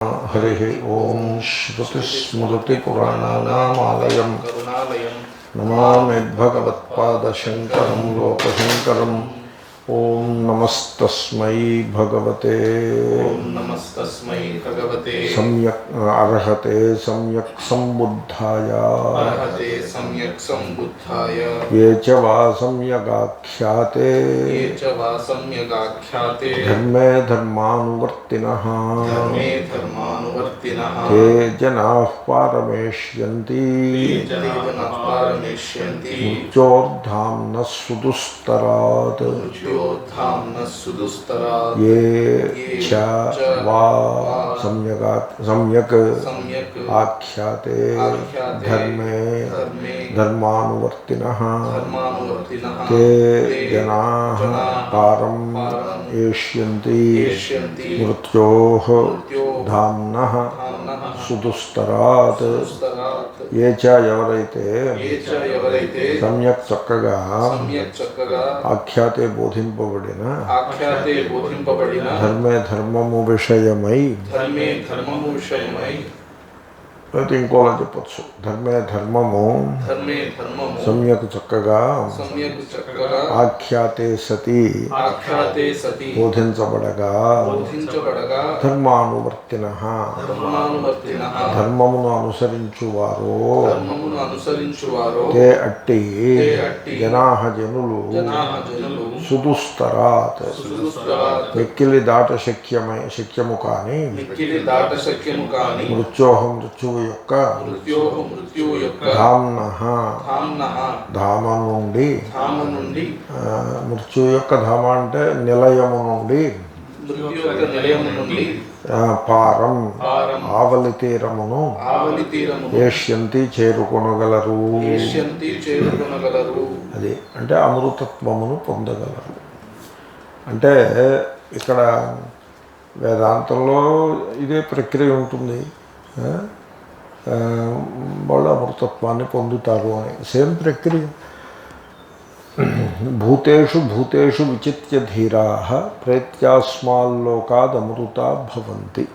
हरिः ओं श्रुतिस्मृतिपुराणानामालयं नमामि भगवत्पादशङ्करं लोकशङ्करम् ॐ नमस्तस्मै भगवते सम्यक् अर्हते सम्यक् सम्बुद्धाय ये च वा सम्यगाख्याते धर्मे धर्मानुवर्तिनः ते जनाः पारमेष्यन्ति मृत्योर्धाम्नः सुदुस्तरात् ये च वा सम्यक् आख्याते धर्मे धर्मानुवर्तिनः ते जनाः पारम् एष्यन्ति मृत्योः धाम्नः सुदुस्तरात् ये च ఎవరైతే సమ్యక్ చక్కగా ఆఖ్యాతే బోధింపబడిన ధర్మే ధర్మము విషయమై అయితే ఇంకోలా చెప్పచ్చు ధర్మే ధర్మము సమ్యక్ చక్కగా ఆఖ్యాతే సతి బోధించబడగా ధర్మానువర్తినః ధర్మమును అనుసరించువారు తే అట్టి జనాః జనులు సుదుస్తరాత్ వెక్కిలి దాట శక్యము కాని మృత్యువు యొక్క ధామ్నః ధామ నుండి మృత్యు యొక్క ధామ అంటే నిలయము నుండి పారం ఆవలి తీరమును ఏష్యంతి చేరుకొనగలరు అది అంటే అమృతత్వమును పొందగలరు. అంటే ఇక్కడ వేదాంతంలో ఇదే ప్రక్రియ ఉంటుంది. వాళ్ళు అమృతత్వాన్ని పొందుతారు అని సేమ్ ప్రక్రియ. భూతేషు భూతేషు విచిత్య ధీరాః ప్రేత్యాస్మాల్లోకాదమృతా భవంతి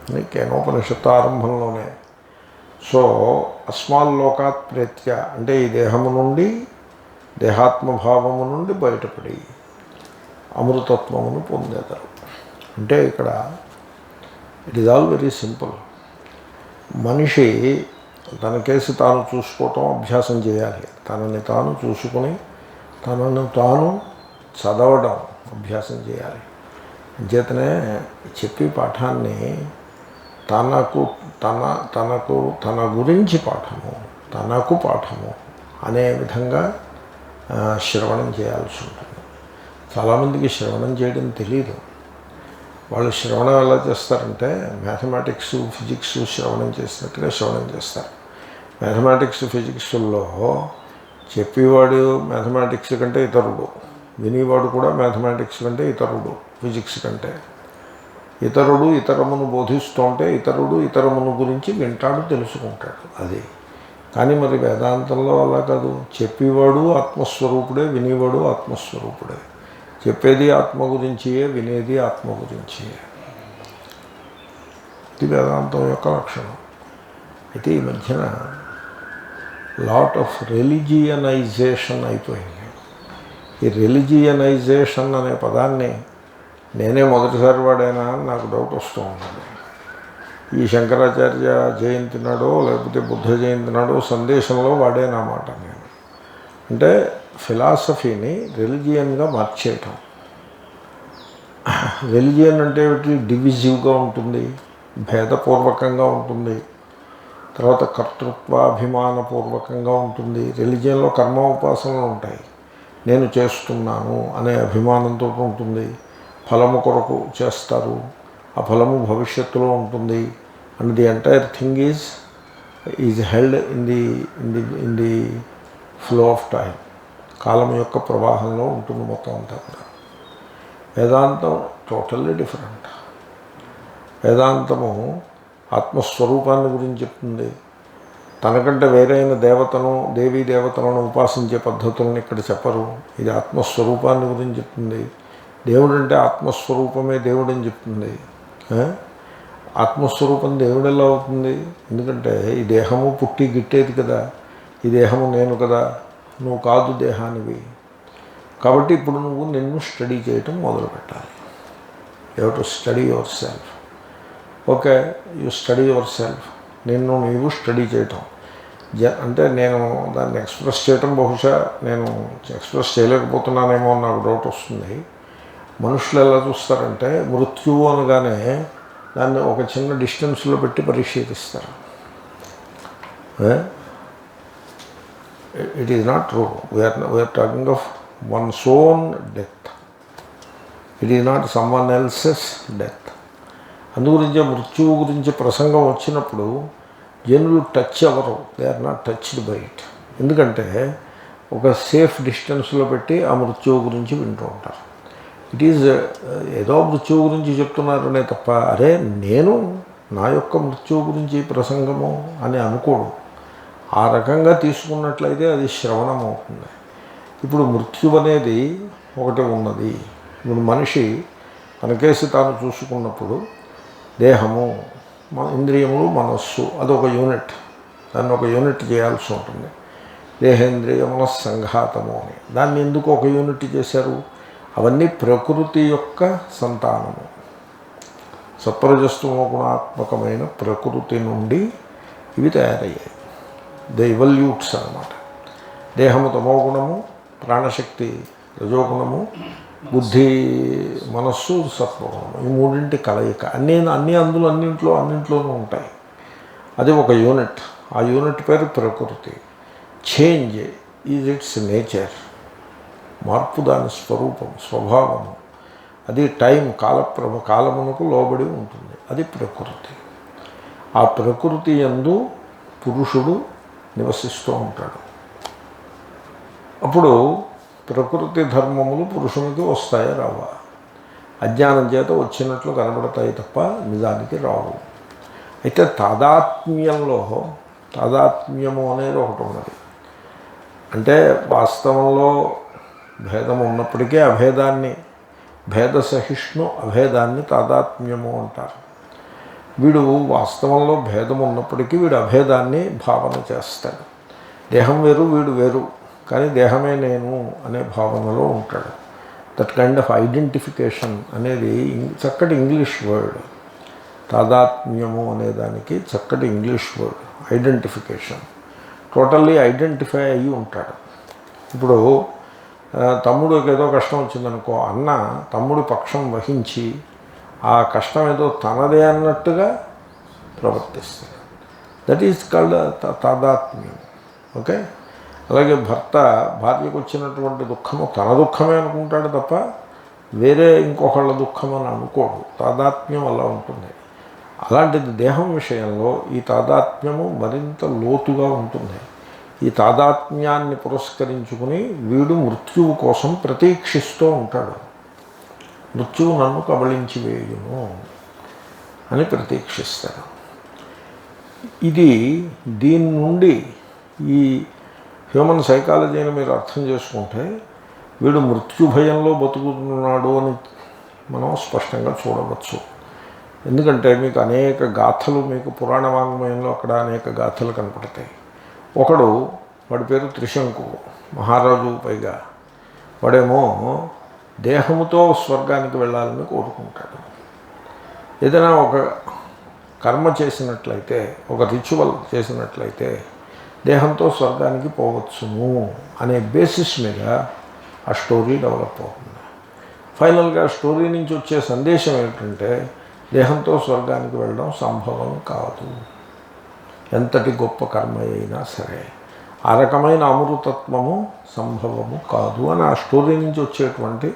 అని కేనోపనిషత్తు ఆరంభంలోనే. సో అస్మాల్లోకాత్ ప్రేత్య అంటే ఈ దేహము నుండి దేహాత్మభావము నుండి బయటపడి అమృతత్వమును పొందేదారు. అంటే ఇక్కడ it is all very simple. మనిషి తన కేసు తాను చూసుకోవటం అభ్యాసం చేయాలి. తనని తాను చూసుకుని తనను తాను చదవడం అభ్యాసం చేయాలి. అంచేతనే చెప్పి పాఠాన్ని తన గురించి పాఠము తనకు పాఠము అనే విధంగా శ్రవణం చేయాల్సి ఉంటుంది. చాలామందికి శ్రవణం చేయడం తెలియదు. వాళ్ళు శ్రవణం ఎలా చేస్తారంటే మ్యాథమెటిక్స్ ఫిజిక్స్ శ్రవణం చేసినట్టుగా శ్రవణం చేస్తారు. మ్యాథమెటిక్స్ ఫిజిక్స్లో చెప్పేవాడు మ్యాథమెటిక్స్ కంటే ఇతరుడు, వినేవాడు కూడా మ్యాథమెటిక్స్ కంటే ఇతరుడు, ఫిజిక్స్ కంటే ఇతరుడు ఇతరమును బోధిస్తుంటే ఇతరుడు ఇతరమును గురించి వింటాడు, తెలుసుకుంటాడు. అది కానీ మరి వేదాంతంలో అలా కాదు. చెప్పేవాడు ఆత్మస్వరూపుడే, వినేవాడు ఆత్మస్వరూపుడే. చెప్పేది ఆత్మ గురించియే, వినేది ఆత్మ గురించియే. ఇది వేదాంతం యొక్క లక్షణం. అయితే ఈ మధ్యన లాట్ ఆఫ్ రిలిజియనైజేషన్ అయిపోయింది. ఈ రిలిజియనైజేషన్ అనే పదాన్ని నేనే మొదటిసారి వాడైనా అని నాకు డౌట్ వస్తూ ఉన్నది. ఈ శంకరాచార్య జయంతి నాడో లేకపోతే బుద్ధ జయంతి నాడో సందేశంలో వాడేనమాట నేను. అంటే ఫిలాసఫీని రిలిజియన్గా మార్చేయటం. రిలిజియన్ అంటే డివిజివ్గా ఉంటుంది, భేదపూర్వకంగా ఉంటుంది, తర్వాత కర్తృత్వాభిమానపూర్వకంగా ఉంటుంది. రిలిజియన్లో కర్మ ఉపాసనలు ఉంటాయి. నేను చేస్తున్నాను అనే అభిమానంతో ఉంటుంది. ఫలము కొరకు చేస్తారు, ఆ ఫలము భవిష్యత్తులో ఉంటుంది. And the entire thing is held in the flow of time. కాలం యొక్క ప్రవాహంలో ఉంటుంది మొత్తం అంతా కూడా. వేదాంతం టోటల్లీ డిఫరెంట్. వేదాంతము ఆత్మస్వరూపాన్ని గురించి చెప్తుంది. తనకంటే వేరైన దేవతను దేవీ దేవతలను ఉపాసించే పద్ధతులను ఇక్కడ చెప్పరు. ఇది ఆత్మస్వరూపాన్ని గురించి చెప్తుంది. దేవుడు అంటే ఆత్మస్వరూపమే దేవుడు అని చెప్తుంది. ఆత్మస్వరూపం దేవుడు ఎలా అవుతుంది? ఎందుకంటే ఈ దేహము పుట్టి గిట్టేది కదా, ఈ దేహము నేను కదా, నువ్వు కాదు దేహానివి. కాబట్టి ఇప్పుడు నువ్వు నిన్ను స్టడీ చేయటం మొదలుపెట్టాలి. You have to study your self. Okay, you study your self. నిన్ను నీవు స్టడీ చేయటం అంటే నేను దాన్ని ఎక్స్ప్రెస్ చేయటం బహుశా నేను ఎక్స్ప్రెస్ చేయలేకపోతున్నానేమో అని నాకు డౌట్ వస్తుంది. మనుషులు ఎలా చూస్తారంటే మృత్యువు అనగానే దాన్ని ఒక చిన్న డిస్టెన్స్లో పెట్టి పరిశీలిస్తారు. It is not true. We're talking of one's own death. It is not someone else's death. అందుగురించే మృత్యువు గురించి ప్రసంగం వచ్చినప్పుడు జనులు టచ్ అవ్వరు. They are not touched by it. ఎందుకంటే ఒక సేఫ్ డిస్టెన్స్లో పెట్టి ఆ మృత్యువు గురించి వింటూ ఉంటారు. ఇట్ ఈజ్ ఏదో మృత్యువు గురించి చెప్తున్నారనే తప్ప అరే నేను నా యొక్క మృత్యువు గురించి ప్రసంగము అని అనుకోడు. ఆ రకంగా తీసుకున్నట్లయితే అది శ్రవణం అవుతుంది. ఇప్పుడు మృత్యు అనేది ఒకటి ఉన్నది. ఇప్పుడు మనిషి తన కేసు తాను చూసుకున్నప్పుడు దేహము, ఇంద్రియములు, మనస్సు అదొక యూనిట్. దాన్ని ఒక యూనిట్ చేయాల్సి ఉంటుంది. దేహేంద్రియముల సంఘాతము అని దాన్ని ఎందుకు ఒక యూనిట్ చేశారు? అవన్నీ ప్రకృతి యొక్క సంతానము. సత్వరజస్తమో గుణాత్మకమైన ప్రకృతి నుండి ఇవి తయారయ్యాయి. ద ఇవల్యూట్స్ అన్నమాట. దేహము తమోగుణము, ప్రాణశక్తి రజోగుణము, బుద్ధి మనస్సు సత్వగుణము. ఈ మూడింటి కలయిక. అన్నీ అన్నింట్లోనూ ఉంటాయి. అది ఒక యూనిట్. ఆ యూనిట్ పేరు ప్రకృతి. Change is it's nature. మార్పు దాని స్వరూపం, స్వభావము. అది టైం, కాలమునకు లోబడి ఉంటుంది. అది ప్రకృతి. ఆ ప్రకృతి యందు పురుషుడు నివసిస్తూ ఉంటాడు. అప్పుడు ప్రకృతి ధర్మములు పురుషునికి వస్తాయి రావా? అజ్ఞానం చేత వచ్చినట్లు కనబడతాయి తప్ప నిజానికి రావు. అయితే తాదాత్మ్యము అనేది ఒకటి ఉన్నది. అంటే వాస్తవంలో భేదం ఉన్నప్పటికీ భేద సహిష్ణు అభేదాన్ని తాదాత్మ్యము అంటారు. వీడు వాస్తవంలో భేదం ఉన్నప్పటికీ వీడు అభేదాన్ని భావన చేస్తాడు. దేహం వేరు, వీడు వేరు, కానీ దేహమే నేను అనే భావనలో ఉంటాడు. దట్ కైండ్ ఆఫ్ ఐడెంటిఫికేషన్ అనేది చక్కటి ఇంగ్లీష్ వర్డ్. తాదాత్మ్యము అనేదానికి చక్కటి English word identification. Totally identify అయ్యి ఉంటాడు. ఇప్పుడు తమ్ముడికి ఏదో కష్టం వచ్చిందనుకో, అన్న తమ్ముడి పక్షం వహించి ఆ కష్టం ఏదో తనదే అన్నట్టుగా ప్రవర్తిస్తాడు. దట్ ఈజ్ కాల్డ్ తాదాత్మ్యం. ఓకే. అలాగే భర్త భార్యకు వచ్చినటువంటి దుఃఖము తన దుఃఖమే అనుకుంటాడు తప్ప వేరే ఇంకొకళ్ళ దుఃఖం అని అనుకోడు. తాదాత్మ్యం అలా ఉంటుంది. అలాంటిది దేహం విషయంలో ఈ తాదాత్మ్యము మరింత లోతుగా ఉంటుంది. ఈ తాదాత్మ్యాన్ని పురస్కరించుకుని వీడు మృత్యువు కోసం ప్రతీక్షిస్తూ ఉంటాడు. మృత్యువు నన్ను కబళించి వేయును అని ప్రతీక్షిస్తాడు. దీని నుండి ఈ హ్యూమన్ సైకాలజీని మీరు అర్థం చేసుకుంటే వీడు మృత్యు భయంలో బతుకుతున్నాడు అని మనం స్పష్టంగా చూడవచ్చు. ఎందుకంటే మీకు అనేక గాథలు, మీకు పురాణ వాంగ్మయంలో అక్కడ అనేక గాథలు కనపడతాయి. వాడి పేరు త్రిశంకువు, మహారాజు. పైగా వాడేమో దేహముతో స్వర్గానికి వెళ్ళాలని కోరుకుంటాడు. ఏదైనా ఒక కర్మ చేసినట్లయితే, ఒక రిచువల్ చేసినట్లయితే దేహంతో స్వర్గానికి పోవచ్చును అనే బేసిస్ మీద ఆ స్టోరీ డెవలప్ అవుతుంది. ఫైనల్గా స్టోరీ నుంచి వచ్చే సందేశం ఏమిటంటే దేహంతో స్వర్గానికి వెళ్ళడం సంభవం కాదు, ఎంతటి గొప్ప కర్మ అయినా సరే. ఆ రకమైన అమృతత్వము సంభవము కాదు అని ఆ స్టోరీ నుంచి వచ్చేటువంటి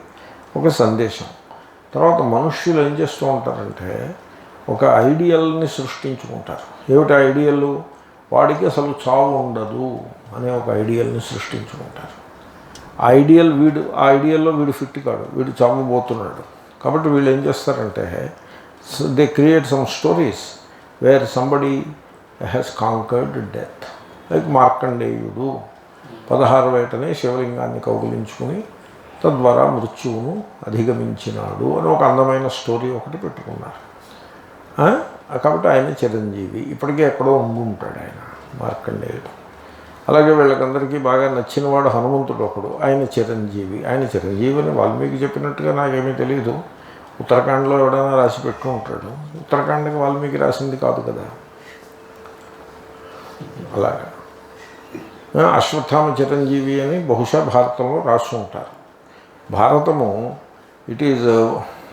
ఒక సందేశం. తర్వాత మనుష్యులు ఏం చేస్తూ ఉంటారంటే ఒక ఐడియల్ని సృష్టించుకుంటారు. ఏమిటి ఐడియల్? వాడికి అసలు చావు ఉండదు అనే ఒక ఐడియల్ని సృష్టించుకుంటారు. ఆ ఐడియల్లో వీడు ఫిట్ కాడు, వీడు చావబోతున్నాడు. కాబట్టి వీళ్ళు ఏం చేస్తారంటే they create some stories wear somebody has conquered death. Like మార్కండేయుడు 16 ఏటనే శివలింగాన్ని కౌగిలించుకుని తద్వారా మృత్యువును అధిగమించినాడు అని ఒక అందమైన స్టోరీ ఒకటి పెట్టుకున్నారు. కాబట్టి ఆయన చిరంజీవి, ఇప్పటికే ఎక్కడో ఉంటాడు ఆయన మార్కండేయుడు. అలాగే వీళ్ళకందరికీ బాగా నచ్చినవాడు హనుమంతుడు ఒకడు, ఆయన చిరంజీవి. ఆయన చిరంజీవి అని వాల్మీకి చెప్పినట్టుగా నాకేమీ తెలియదు. ఉత్తరాఖండ్లో ఎవడైనా రాసి పెట్టు ఉంటాడు. ఉత్తరాఖండ్కి వాల్మీకి రాసింది కాదు కదా. అలాగా అశ్వత్థామ చిరంజీవి అని బహుశా భారతంలో రాసి ఉంటారు. భారతము ఇట్ ఈజ్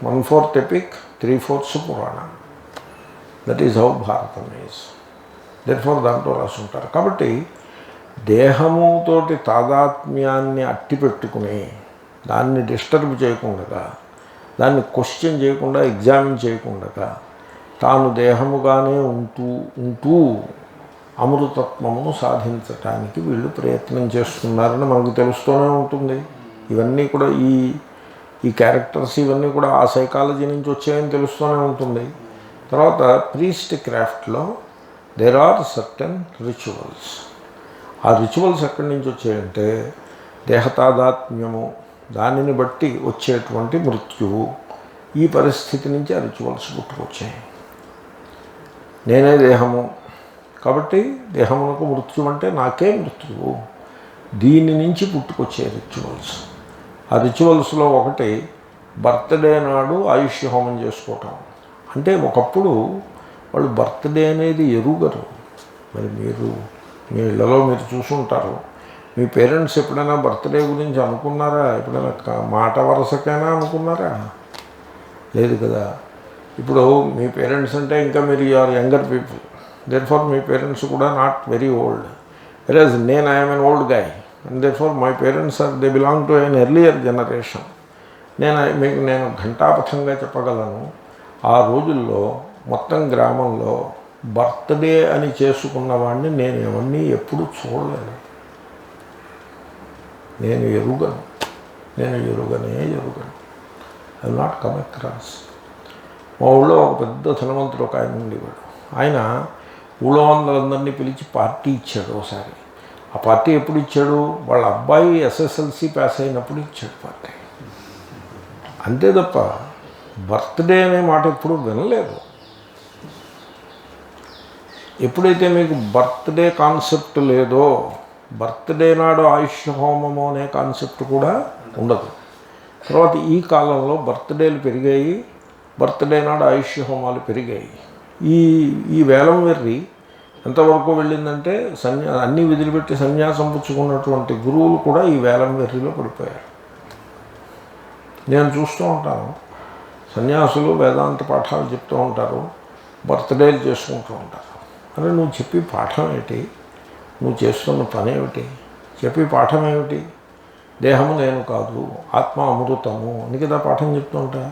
1/4 ఎపిక్, 3/4 పురాణ. That is how Bharatam is. Therefore దాంట్లో రాసి ఉంటారు. కాబట్టి దేహముతోటి తాదాత్మ్యాన్ని అట్టి పెట్టుకుని దాన్ని డిస్టర్బ్ చేయకుండా, దాన్ని క్వశ్చన్ చేయకుండా, ఎగ్జామిన్ చేయకుండా తాను దేహముగానే ఉంటూ అమృతత్వమును సాధించటానికి వీళ్ళు ప్రయత్నం చేస్తున్నారని మనకు తెలుస్తూనే ఉంటుంది. ఇవన్నీ కూడా ఈ క్యారెక్టర్స్ ఇవన్నీ కూడా ఆ సైకాలజీ నుంచి వచ్చాయని తెలుస్తూనే ఉంటుంది. తర్వాత ప్రీస్ట్ క్రాఫ్ట్లో దేర్ ఆర్ సర్టెన్ రిచువల్స్. ఆ రిచువల్స్ ఎక్కడి నుంచి వచ్చాయంటే దేహతాదాత్మ్యము, దానిని బట్టి వచ్చేటువంటి మృత్యువు, ఈ పరిస్థితి నుంచి ఆ రిచువల్స్ పుట్టుకొచ్చాయి. నేనే దేహము కాబట్టి దేహమునకు మృత్యు అంటే నాకే మృత్యువు, దీని నుంచి పుట్టుకొచ్చే రిచువల్స్. ఆ రిచువల్స్లో ఒకటి బర్త్డే నాడు ఆయుష్య హోమం చేసుకోవటం. అంటే ఒకప్పుడు వాళ్ళు బర్త్డే అనేది ఎరుగరు. మరి మీరు మీ ఇళ్ళలో మీరు చూసుంటారు, మీ పేరెంట్స్ ఎప్పుడైనా బర్త్డే గురించి అనుకున్నారా? ఎప్పుడైనా మాట వరుసకైనా అనుకున్నారా? లేదు కదా. ఇప్పుడు మీ పేరెంట్స్ అంటే ఇంకా మీరు యూఆర్ యంగర్ పీపుల్, దేర్ఫోర్ మీ పేరెంట్స్ కూడా నాట్ వెరీ ఓల్డ్. వెరాజ్ నేను I'm an old guy and therefore my parents they belong to an earlier generation. నేను ఘంటాపథంగా చెప్పగలను, ఆ రోజుల్లో మొత్తం గ్రామంలో బర్త్డే అని చేసుకున్న వాడిని నేను ఎవరిని ఎప్పుడూ చూడలేదు. నేను ఎరుగనే I will not come across. మా ఊళ్ళో ఒక పెద్ద ధనవంతుడు ఒక ఆయన ఉండేవాడు. ఆయన ఊళ్ళో వాళ్ళందరినీ పిలిచి పార్టీ ఇచ్చాడు ఒకసారి. ఆ పార్టీ ఎప్పుడు ఇచ్చాడు? వాళ్ళ అబ్బాయి ఎస్ఎస్ఎల్సి పాస్ అయినప్పుడు ఇచ్చాడు పార్టీ. అంతే తప్ప బర్త్డే అనే మాట ఎప్పుడు వినలేదు. ఎప్పుడైతే మీకు బర్త్డే కాన్సెప్ట్ లేదో, బర్త్డే నాడు ఆయుష్య హోమము అనే కాన్సెప్ట్ కూడా ఉండదు. తర్వాత ఈ కాలంలో బర్త్డేలు పెరిగాయి, బర్త్డే నాడు ఆయుష్య హోమాలు పెరిగాయి. ఈ వేలం వెర్రి ఎంతవరకు వెళ్ళిందంటే అన్నీ వదిలిపెట్టి సన్యాసం పుచ్చుకున్నటువంటి గురువులు కూడా ఈ వేలం వెర్రిలో పడిపోయారు. నేను చూస్తూ ఉంటాను, సన్యాసులు వేదాంత పాఠాలు చెప్తూ ఉంటారు, బర్త్డేలు చేసుకుంటూ ఉంటారు. అరే నువ్వు చెప్పి పాఠం ఏమిటి? నువ్వు చేస్తున్న పని ఏమిటి? చెప్పి పాఠం ఏమిటి? దేహము నేను కాదు, ఆత్మ అమృతము అని కదా పాఠం చెప్తూ ఉంటా.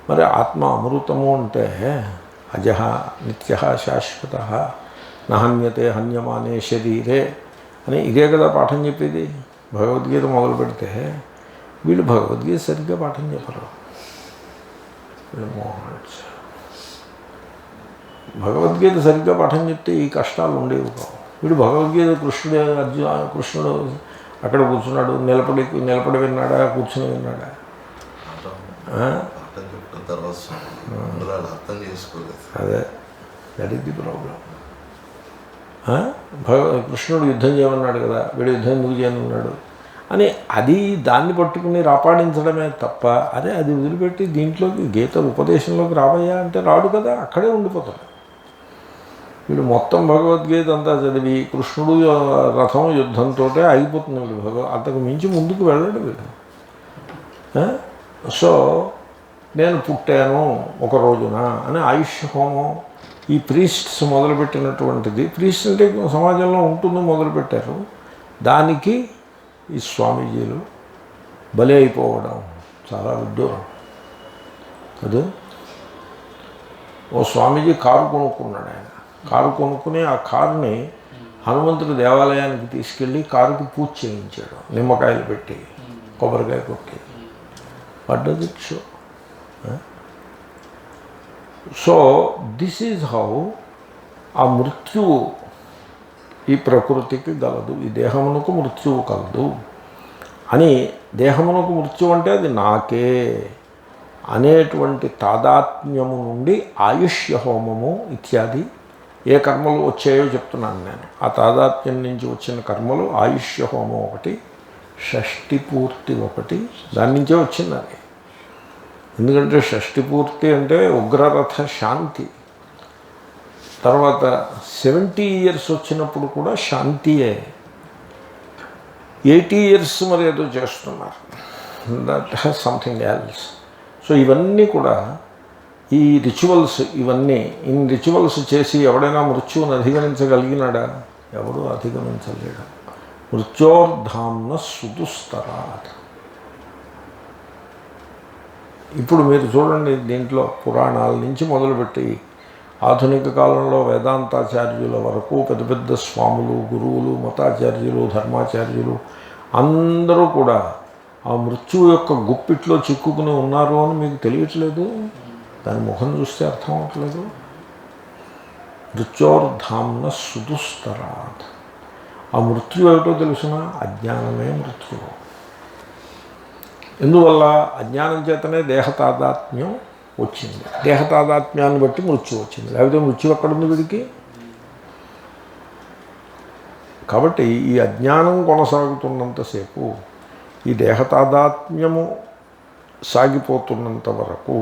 మరి ఆత్మ అమృతము అంటే అజహ నిత్య శాశ్వత నహన్యతే హన్యమానే శరీరే అని ఇదే కదా పాఠం చెప్పేది. భగవద్గీత మొదలు పెడితే వీళ్ళు భగవద్గీత సరిగ్గా పాఠం చెప్పరు. భగవద్గీత సరిగ్గా పాఠం చెప్తే ఈ కష్టాలు ఉండేవి కావు. వీడు భగవద్గీత కృష్ణుడు అక్కడ కూర్చున్నాడు, నిలబడి విన్నాడా, కూర్చుని విన్నాడా? అదే దట్ ఈస్ ది ప్రాబ్లం. కృష్ణుడు యుద్ధం చేయమన్నాడు కదా, వీడు యుద్ధం ఎందుకు చేయనున్నాడు అని దాన్ని పట్టుకుని రాపాడించడమే తప్ప, అదే అది వదిలిపెట్టి దీంట్లోకి గీత ఉపదేశంలోకి రావయ్యా అంటే రాడు కదా, అక్కడే ఉండిపోతాడు. వీడు మొత్తం భగవద్గీత అంతా చదివి కృష్ణుడు రథం యుద్ధంతో అయిపోతుంది. వీడు అంతకు మించి ముందుకు వెళ్ళడు వీడు. సో నేను పుట్టాను ఒక రోజున అని ఆయుష్య హోమం ఈ ప్రీస్ట్స్ మొదలుపెట్టినటువంటిది. ప్రీస్ట్ అంటే సమాజంలో ఉంటుంది, మొదలుపెట్టారు. దానికి ఈ స్వామీజీలు బలి అయిపోవడం చాలా విడ్డూరం కదా. ఓ స్వామీజీ కారు కొనుక్కున్నాడు. ఆయన కారు కొనుక్కుని ఆ కారుని హనుమంతుడి దేవాలయానికి తీసుకెళ్ళి కారుకి పూజ చేయించాడు, నిమ్మకాయలు పెట్టి, కొబ్బరికాయ కొట్టి. What does it show? So this is how ఆ మృత్యువు ఈ ప్రకృతికి గలదు, ఈ దేహమునకు మృత్యువు కలదు అని. దేహమునకు మృత్యువు అంటే అది నాకే, అనేటువంటి తాదాత్మ్యము నుండి ఆయుష్య హోమము ఇత్యాది ఏ కర్మలు వచ్చాయో చెప్తున్నాను నేను. ఆ తాదాత్మ్యం నుంచి వచ్చిన కర్మలు ఆయుష్య హోమం ఒకటి, షష్ఠి పూర్తి ఒకటి, దాని నుంచే వచ్చింది అది. ఎందుకంటే షష్ఠి పూర్తి అంటే ఉగ్రరథ శాంతి. తర్వాత 70 years వచ్చినప్పుడు కూడా శాంతియే. 80 years మరి ఏదో చేస్తున్నారు, that has something else. So ఇవన్నీ కూడా ఈ రిచువల్స్, ఇవన్నీ ఇన్ రిచువల్స్ చేసి ఎవడైనా మృత్యువుని అధిగమించగలిగినాడా? ఎవడూ అధిగమించలేడు. మృత్యోర్ధామ్న సుదుస్తరాత్. ఇప్పుడు మీరు చూడండి, దీంట్లో పురాణాల నుంచి మొదలుపెట్టి ఆధునిక కాలంలో వేదాంతాచార్యుల వరకు పెద్ద పెద్ద స్వాములు, గురువులు, మతాచార్యులు, ధర్మాచార్యులు అందరూ కూడా ఆ మృత్యువు యొక్క గుప్పిట్లో చిక్కుకుని ఉన్నారు అని మీకు తెలియట్లేదు? దాని ముఖం చూస్తే అర్థం అవట్లేదు. మృత్యోర్ధామ్న సుదుస్తరాత్. ఆ మృత్యు ఏమిటో తెలుసిన? అజ్ఞానమే మృత్యువు. ఎందువల్ల? అజ్ఞానం చేతనే దేహతాదాత్మ్యం వచ్చింది. దేహతాదాత్మ్యాన్ని బట్టి మృత్యు వచ్చింది. లేకపోతే మృత్యు ఎక్కడుంది వీడికి? కాబట్టి ఈ అజ్ఞానం కొనసాగుతున్నంతసేపు, ఈ దేహతాదాత్మ్యము సాగిపోతున్నంత వరకు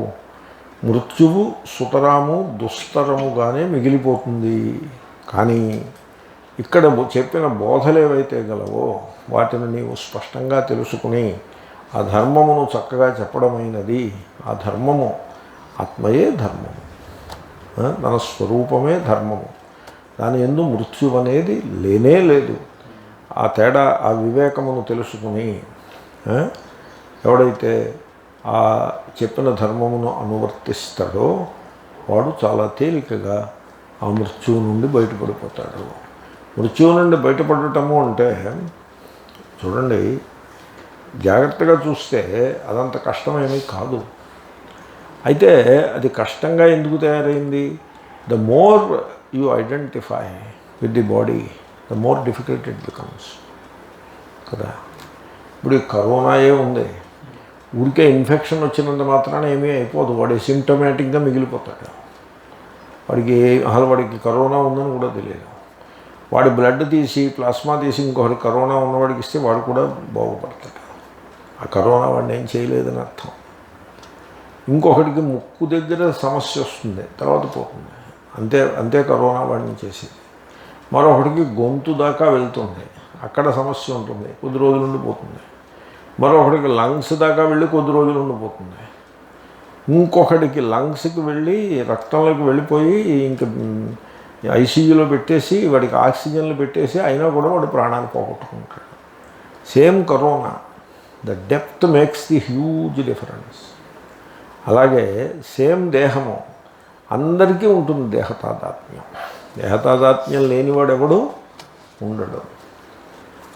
మృత్యువు సుతరాము దుస్తరముగానే మిగిలిపోతుంది. కానీ ఇక్కడ చెప్పిన బోధలు ఏవైతే గలవో వాటిని నీవు స్పష్టంగా తెలుసుకుని ఆ ధర్మమును చక్కగా చెప్పడమైనది. ఆ ధర్మము ఆత్మయే ధర్మము, తన స్వరూపమే ధర్మము. దాని యందు మృత్యు అనేది లేనే లేదు. ఆ తేడా, ఆ వివేకమును తెలుసుకుని ఎవడైతే ఆ చెప్పిన ధర్మమును అనువర్తిస్తాడో వాడు చాలా తేలికగా ఆ మృత్యువు నుండి బయటపడిపోతాడు. మృత్యువు నుండి బయటపడటము అంటే చూడండి, జాగ్రత్తగా చూస్తే అదంత కష్టమేమీ కాదు. అయితే అది కష్టంగా ఎందుకు తయారైంది? The more you identify with the body, the more difficult it becomes కదా. ఇప్పుడు ఈ కరోనాయే ఉంది, ఊరికే ఇన్ఫెక్షన్ వచ్చినంత మాత్రాన ఏమీ అయిపోదు. వాడు సిమ్టమేటిక్గా మిగిలిపోతాడు. వాడికి కరోనా ఉందని కూడా తెలియదు. వాడి బ్లడ్ తీసి, ప్లాస్మా తీసి ఇంకొకటి కరోనా ఉన్నవాడికి ఇస్తే వాడు కూడా బాగుపడతాడు. ఆ కరోనా వాడిని ఏం చేయలేదని అర్థం. ఇంకొకటికి ముక్కు దగ్గర సమస్య వస్తుంది, తర్వాత పోతుంది, అంతే కరోనా వాడిని చేసేది. మరొకటికి గొంతు దాకా వెళ్తుంది, అక్కడ సమస్య ఉంటుంది, కొద్ది రోజుల నుండి పోతుంది. మరొకటికి లంగ్స్ దాకా వెళ్ళి కొద్ది రోజులు ఉండిపోతుంది. ఇంకొకటికి లంగ్స్కి వెళ్ళి రక్తంలోకి వెళ్ళిపోయి ఇంక ఐసీయూలో పెట్టేసి వాడికి ఆక్సిజన్లు పెట్టేసి అయినా కూడా వాడు ప్రాణాన్ని పోగొట్టుకుంటాడు. Same corona, the depth makes the huge difference. అలాగే సేమ్ దేహము అందరికీ ఉంటుంది దేహతాదాత్మ్యం. దేహతాదాత్మ్యం లేనివాడు ఎవడు ఉండడు.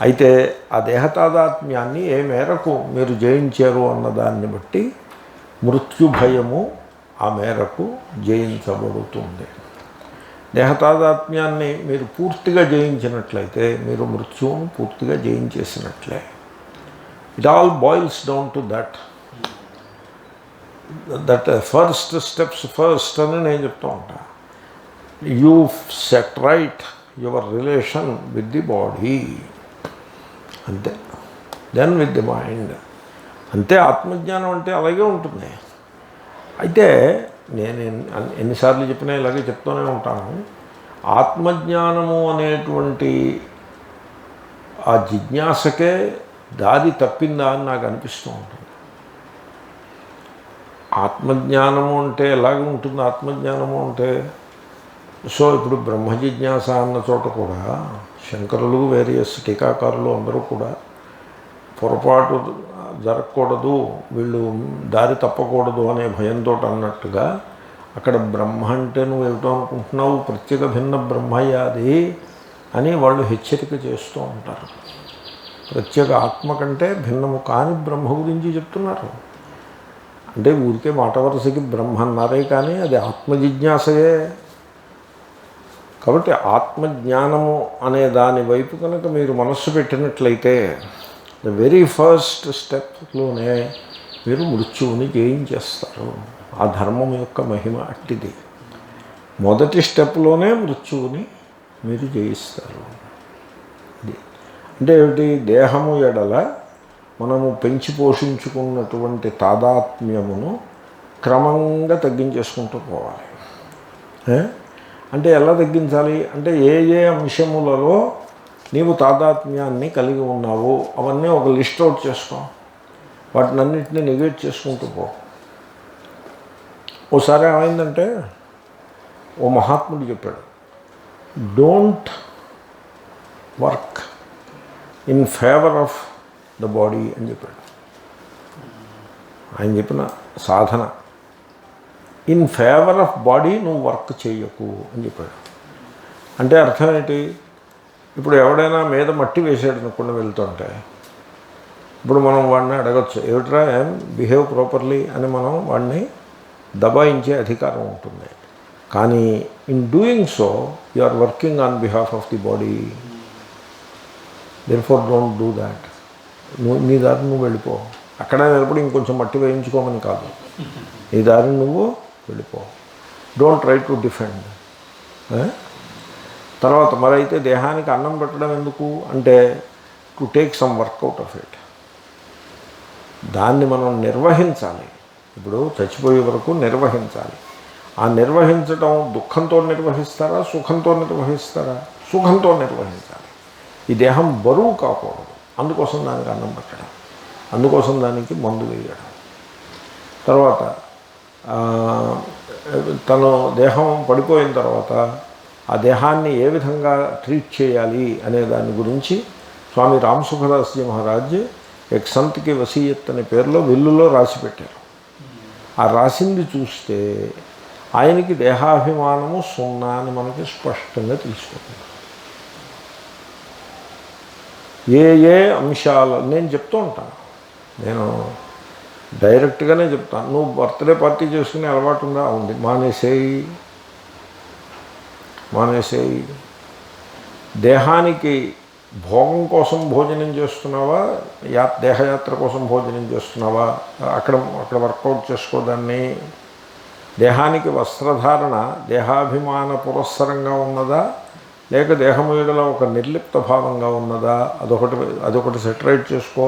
అయితే ఆ దేహతాదాత్మ్యాన్ని ఏ మేరకు మీరు జయించారు అన్నదాన్ని బట్టి మృత్యుభయము ఆ మేరకు జయించబడుతుంది. దేహతాదాత్మ్యాన్ని మీరు పూర్తిగా జయించినట్లయితే మీరు మృత్యువును పూర్తిగా జయించేసినట్లే. It all boils down to that first steps first అని నేను చెప్తూ ఉంటా. You set right your relation with the body, అంతే. దెన్ విత్ ది మైండ్, అంతే. ఆత్మజ్ఞానం అంటే అలాగే ఉంటుంది. అయితే నేను ఎన్నిసార్లు చెప్పినా ఇలాగే చెప్తూనే ఉంటాను. ఆత్మజ్ఞానము అనేటువంటి ఆ జిజ్ఞాసకే దారి తప్పిందా అని నాకు అనిపిస్తూ ఉంటుంది. ఆత్మజ్ఞానము అంటే ఎలాగ ఉంటుంది? ఆత్మజ్ఞానము అంటే సో ఇప్పుడు బ్రహ్మ జిజ్ఞాస అన్న చోట కూడా శంకరులు, వేరియస్ టీకాకారులు అందరూ కూడా పొరపాటు జరగకూడదు, వీళ్ళు దారి తప్పకూడదు అనే భయంతో అన్నట్టుగా అక్కడ బ్రహ్మ అంటే నువ్వు ఏమిటో అనుకుంటున్నావు, ప్రత్యేక భిన్న బ్రహ్మయ్యాది అని వాళ్ళు హెచ్చరిక చేస్తూ ఉంటారు. ప్రత్యేక ఆత్మ కంటే భిన్నము కాని బ్రహ్మ గురించి చెప్తున్నారు. అంటే ఊరికే మాట వరుసకి బ్రహ్మ అన్నారే కానీ అది ఆత్మజిజ్ఞాసయే. కాబట్టి ఆత్మజ్ఞానము అనే దాని వైపు కనుక మీరు మనస్సు పెట్టినట్లయితే ద వెరీ ఫస్ట్ స్టెప్లోనే మీరు మృత్యువుని జయించేస్తారు. ఆ ధర్మం యొక్క మహిమ అట్టిది. మొదటి స్టెప్లోనే మృత్యువుని మీరు జయిస్తారు. ఇది అంటే ఏమిటి? దేహము ఎడల మనము పెంచి పోషించుకున్నటువంటి తాదాత్మ్యమును క్రమంగా తగ్గించేసుకుంటూ పోవాలి. అంటే ఎలా తగ్గించాలి అంటే ఏ ఏ అంశములలో నీవు తాదాత్మ్యాన్ని కలిగి ఉన్నావో అవన్నీ ఒక లిస్ట్ అవుట్ చేసుకో. వాటిని అన్నింటినీ నెగ్లెక్ట్ చేసుకుంటూ పో. ఓసారి ఏమైందంటే ఓ మహాత్ముడు చెప్పాడు, don't work in favour of the body అని చెప్పాడు. ఆయన చెప్పిన సాధన, ఇన్ ఫేవర్ ఆఫ్ బాడీ నువ్వు వర్క్ చేయకు అని చెప్పాడు. అంటే అర్థం ఏంటి? ఇప్పుడు ఎవడైనా మీద మట్టి వేసాడు అనుకుని వెళ్తుంటే ఇప్పుడు మనం వాడిని అడగచ్చు, ఏమిట్రా ఏం బిహేవ్ ప్రాపర్లీ అని మనం వాడిని దబాయించే అధికారం ఉంటుంది. కానీ in doing so you are working on behalf of the body. Therefore don't do that. నీ దారిని నువ్వు వెళ్ళిపో. అక్కడే నిలబడి ఇంకొంచెం మట్టి వేయించుకోమని కాదు, నీ దారిని నువ్వు వెళ్ళిపో. Don't try to defend. తర్వాత మరైతే దేహానికి అన్నం పెట్టడం ఎందుకు అంటే to take some workout of it. దాన్ని మనం నిర్వహించాలి. ఇప్పుడు చచ్చిపోయే వరకు నిర్వహించాలి. ఆ నిర్వహించడం దుఃఖంతో నిర్వహిస్తారా, సుఖంతో నిర్వహిస్తారా? సుఖంతో నిర్వహించాలి. ఈ దేహం బరువు కాకూడదు. అందుకోసం దానికి అన్నం పెట్టడం, అందుకోసం దానికి మందు వేయడం. తర్వాత తను దేహం పడిపోయిన తర్వాత ఆ దేహాన్ని ఏ విధంగా ట్రీట్ చేయాలి అనే దాని గురించి స్వామి రామసుఖదాస్జీ మహారాజ్ ఎక్ సంత్కి వసీయత్ అనే పేరులో విల్లులో రాసి పెట్టారు. ఆ రాసింది చూస్తే ఆయనకి దేహాభిమానము సున్నా అని మనకి స్పష్టంగా తెలుసుకుంటుంది. ఏ ఏ అంశాలు నేను చెప్తూ ఉంటాను, నేను డైరెక్ట్గానే చెప్తాను. నువ్వు బర్త్డే పార్టీ చేసుకునే అలవాటు ఉందా? ఉంది. మానేసేయి. దేహానికి భోగం కోసం భోజనం చేస్తున్నావా, దేహయాత్ర కోసం భోజనం చేస్తున్నావా? అక్కడ వర్కౌట్ చేసుకోదాన్ని. దేహానికి వస్త్రధారణ దేహాభిమాన పురస్సరంగా ఉన్నదా, లేక దేహం మీద ఒక నిర్లిప్త భావంగా ఉన్నదా? అదొకటి సెటరేట్ చేసుకో.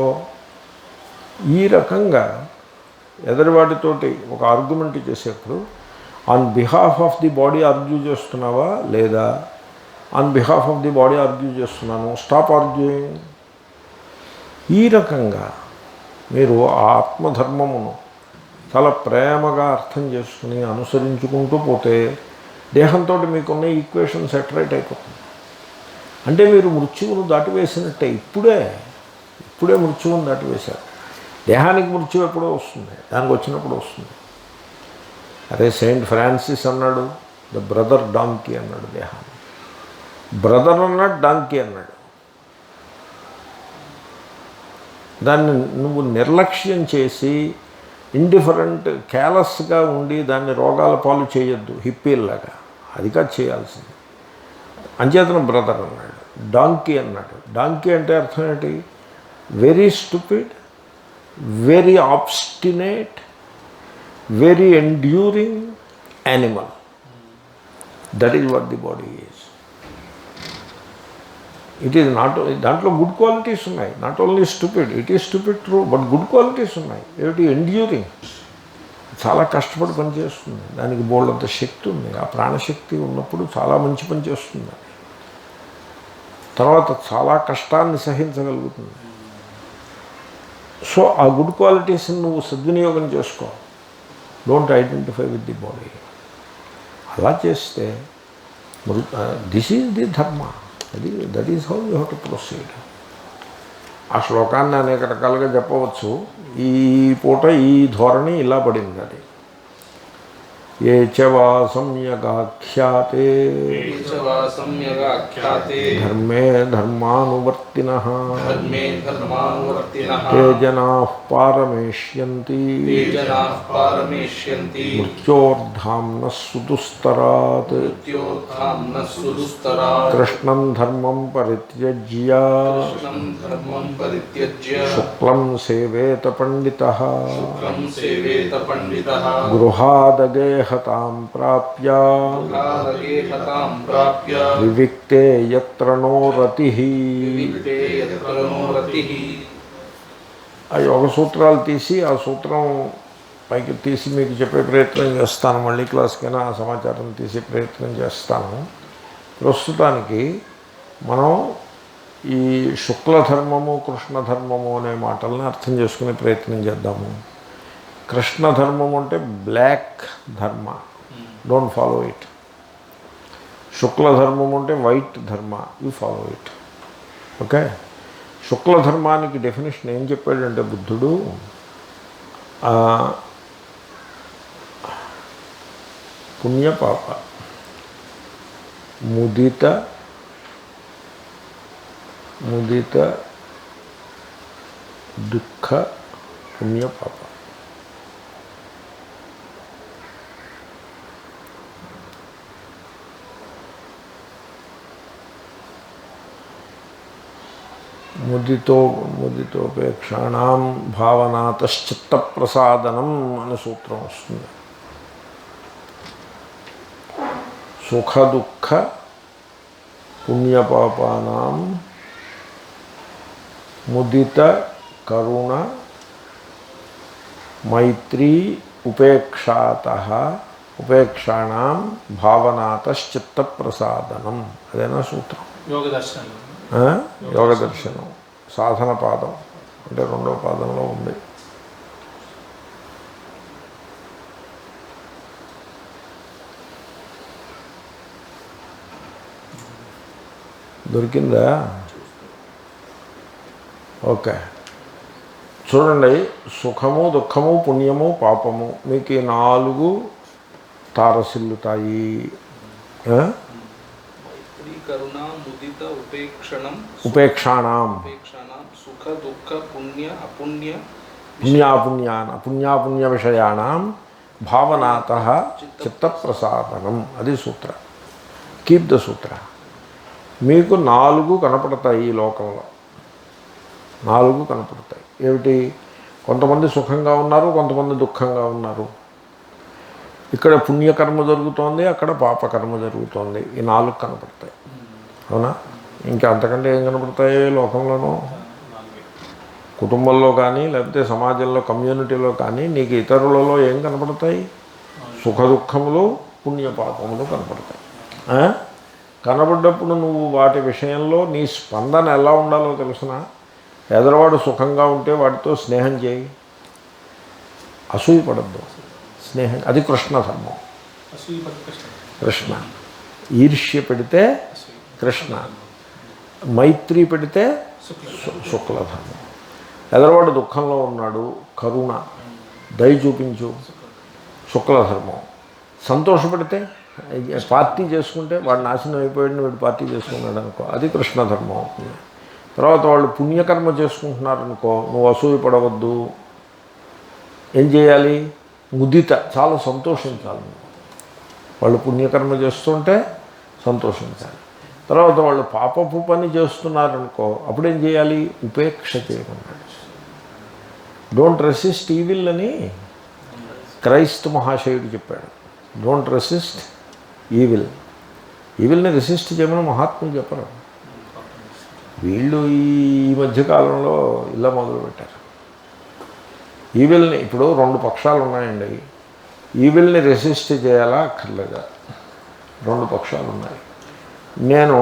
ఈ రకంగా ఎదురువాటితోటి ఒక ఆర్గ్యుమెంట్ చేసేప్పుడు on behalf of the body argue చేస్తున్నావా, లేదా on behalf of the body argue చేస్తున్నాను, స్టాప్ ఆర్గ్యూయింగ్. ఈ రకంగా మీరు ఆత్మధర్మమును చాలా ప్రేమగా అర్థం చేసుకుని అనుసరించుకుంటూ పోతే దేహంతో మీకున్న ఈక్వేషన్ సెటరేట్ అయిపోతుంది. అంటే మీరు మృత్యువును దాటివేసినట్టే. ఇప్పుడే మృత్యువును దాటివేశారు. దేహానికి మృత్యు ఎప్పుడో వస్తుంది, దానికి వచ్చినప్పుడు వస్తుంది. అరే సెయింట్ ఫ్రాన్సిస్ అన్నాడు, ద బ్రదర్ డాంకీ అన్నాడు దేహాన్ని. బ్రదర్ అన్నాడు, డాంకీ అన్నాడు. దాన్ని నువ్వు నిర్లక్ష్యం చేసి ఇండిఫరెంట్ కేర్లెస్గా ఉండి దాన్ని రోగాల పాలు చేయొద్దు హిప్పీల్లాగా. అది కాదు చేయాల్సింది. అంచేతన బ్రదర్ అన్నాడు, డాంకీ అన్నాడు. డాంకీ అంటే అర్థం ఏంటి? Very stupid, very obstinate, very enduring animal. That is what the body is. It is not, దాంట్లో గుడ్ క్వాలిటీస్ ఉన్నాయి. Not only stupid, it is stupid true, but good qualities ఉన్నాయి. ఏమిటి? Enduring, చాలా కష్టపడి పనిచేస్తుంది. దానికి బోల్డంత శక్తి ఉంది. ఆ ప్రాణశక్తి ఉన్నప్పుడు చాలా మంచి పని చేస్తుంది. తర్వాత చాలా కష్టాన్ని సహించగలుగుతుంది. సో ఆ గుడ్ క్వాలిటీస్ని నువ్వు సద్వినియోగం చేసుకో. Don't identify with the body. అలా చేస్తే దిస్ ఈజ్ ది ధర్మ. That is how you have to proceed. ఆ శ్లోకాన్ని అనేక రకాలుగా చెప్పవచ్చు. ఈ పూట ఈ ధోరణి ఇలా పడింది. అది ఏ చ వా సమ్యగాఖ్యాతే ధర్మే ధర్మానువర్తినః తే జనాః పారమేష్యంతి మృత్యోర్ధామ్నః సుదుస్తరాత్ కృష్ణం ధర్మం పరిత్యజ్య శుక్లం సేవేత పండితః గృహాదగేహతాం ప్రాప్య వివిక్తే యత్ర నో రతిః. ఆ యోగ సూత్రాలు తీసి ఆ సూత్రం పైకి తీసి మీకు చెప్పే ప్రయత్నం చేస్తాను. మళ్ళీ క్లాస్కైనా ఆ సమాచారం తీసే ప్రయత్నం చేస్తాను. ప్రస్తుతానికి మనం ఈ శుక్లధర్మము కృష్ణధర్మము అనే మాటల్ని అర్థం చేసుకునే ప్రయత్నం చేద్దాము. కృష్ణధర్మం అంటే బ్లాక్ ధర్మ, డోంట్ ఫాలో ఇట్. శుక్లధర్మం అంటే white dharma, you follow it. Okay, శుక్లధర్మానికి డెఫినేషన్ ఏం చెప్పాడంటే బుద్ధుడు, పుణ్యపాప ముదిత దుఃఖ పుణ్యపాప. ముదితోపేక్షాణం భావనాతశ్చిత్త ప్రసాదనం అనే సూత్రం వస్తుంది. సుఖ దుఃఖ పుణ్యపాపానాం ముదిత కరుణ మైత్రీ ఉపేక్షాణం భావనాతశ్చిత్త ప్రసాదనం. అదేనా సూత్రం? యోగ దర్శనం సాధన పాదం అంటే రెండవ పాదంలో ఉంది. దొరికిందా? ఓకే, చూడండి. సుఖము దుఃఖము పుణ్యము పాపము మీకు ఈ 4 తారసిల్లుతాయి. ఉపేక్షాణం పుణ్యాపుణ్య విషయాణం భావనాతః చిత్తప్రసాదనం. అది సూత్ర. కీప్ ద సూత్ర. మీకు 4 కనపడతాయి ఈ లోకంలో. 4 కనపడతాయి. ఏమిటి? కొంతమంది సుఖంగా ఉన్నారు, కొంతమంది దుఃఖంగా ఉన్నారు. ఇక్కడ పుణ్యకర్మ జరుగుతోంది, అక్కడ పాపకర్మ జరుగుతోంది. ఈ 4 కనపడతాయి. అవునా? ఇంకా అంతకంటే ఏం కనపడతాయి లోకంలోనూ? కుటుంబంలో కానీ లేకపోతే సమాజంలో కమ్యూనిటీలో కానీ నీకు ఇతరులలో ఏం కనపడతాయి? సుఖ దుఃఖములు పుణ్యపాపములు కనపడతాయి. కనబడ్డప్పుడు నువ్వు వాటి విషయంలో నీ స్పందన ఎలా ఉండాలో తెలుసిన? ఎదరవాడు సుఖంగా ఉంటే వాడితో స్నేహం చేయి, అసూయపడద్దు. స్నేహం అది కృష్ణధర్మం. కృష్ణ. ఈర్ష్య పెడితే కృష్ణ, మైత్రి పెడితే శుక్లధర్మం. ఎదరవాడు దుఃఖంలో ఉన్నాడు, కరుణ దయ చూపించు, శుక్లధర్మం. సంతోషపడితే పార్టీ చేసుకుంటే వాడు నాశనం అయిపోయాడు, వీడు పార్టీ చేసుకున్నాడు అనుకో, అది కృష్ణధర్మం అవుతుంది. తర్వాత వాళ్ళు పుణ్యకర్మ చేసుకుంటున్నారనుకో, నువ్వు అసూయపడవద్దు. ఏం చేయాలి? ముదిత, చాలా సంతోషించాలి. వాళ్ళు పుణ్యకర్మ చేస్తుంటే సంతోషించాలి. తర్వాత వాళ్ళు పాపపు పని చేస్తున్నారనుకో, అప్పుడేం చేయాలి? ఉపేక్ష చేయమన్నాడు. డోంట్ రెసిస్ట్ ఈవిల్ అని క్రైస్తు మహాశయుడు చెప్పాడు. Don't resist evil. ఈవిల్ని రెసిస్ట్ చేయమని మహాత్ములు చెప్పరు. వీళ్ళు ఈ మధ్యకాలంలో ఇలా మొదలుపెట్టారు. ఈవిల్ని ఇప్పుడు 2 పక్షాలు ఉన్నాయండి. ఈవిల్ని రెసిస్ట్ చేయాలా అక్కర్లేదా? 2 పక్షాలు ఉన్నాయి. నేను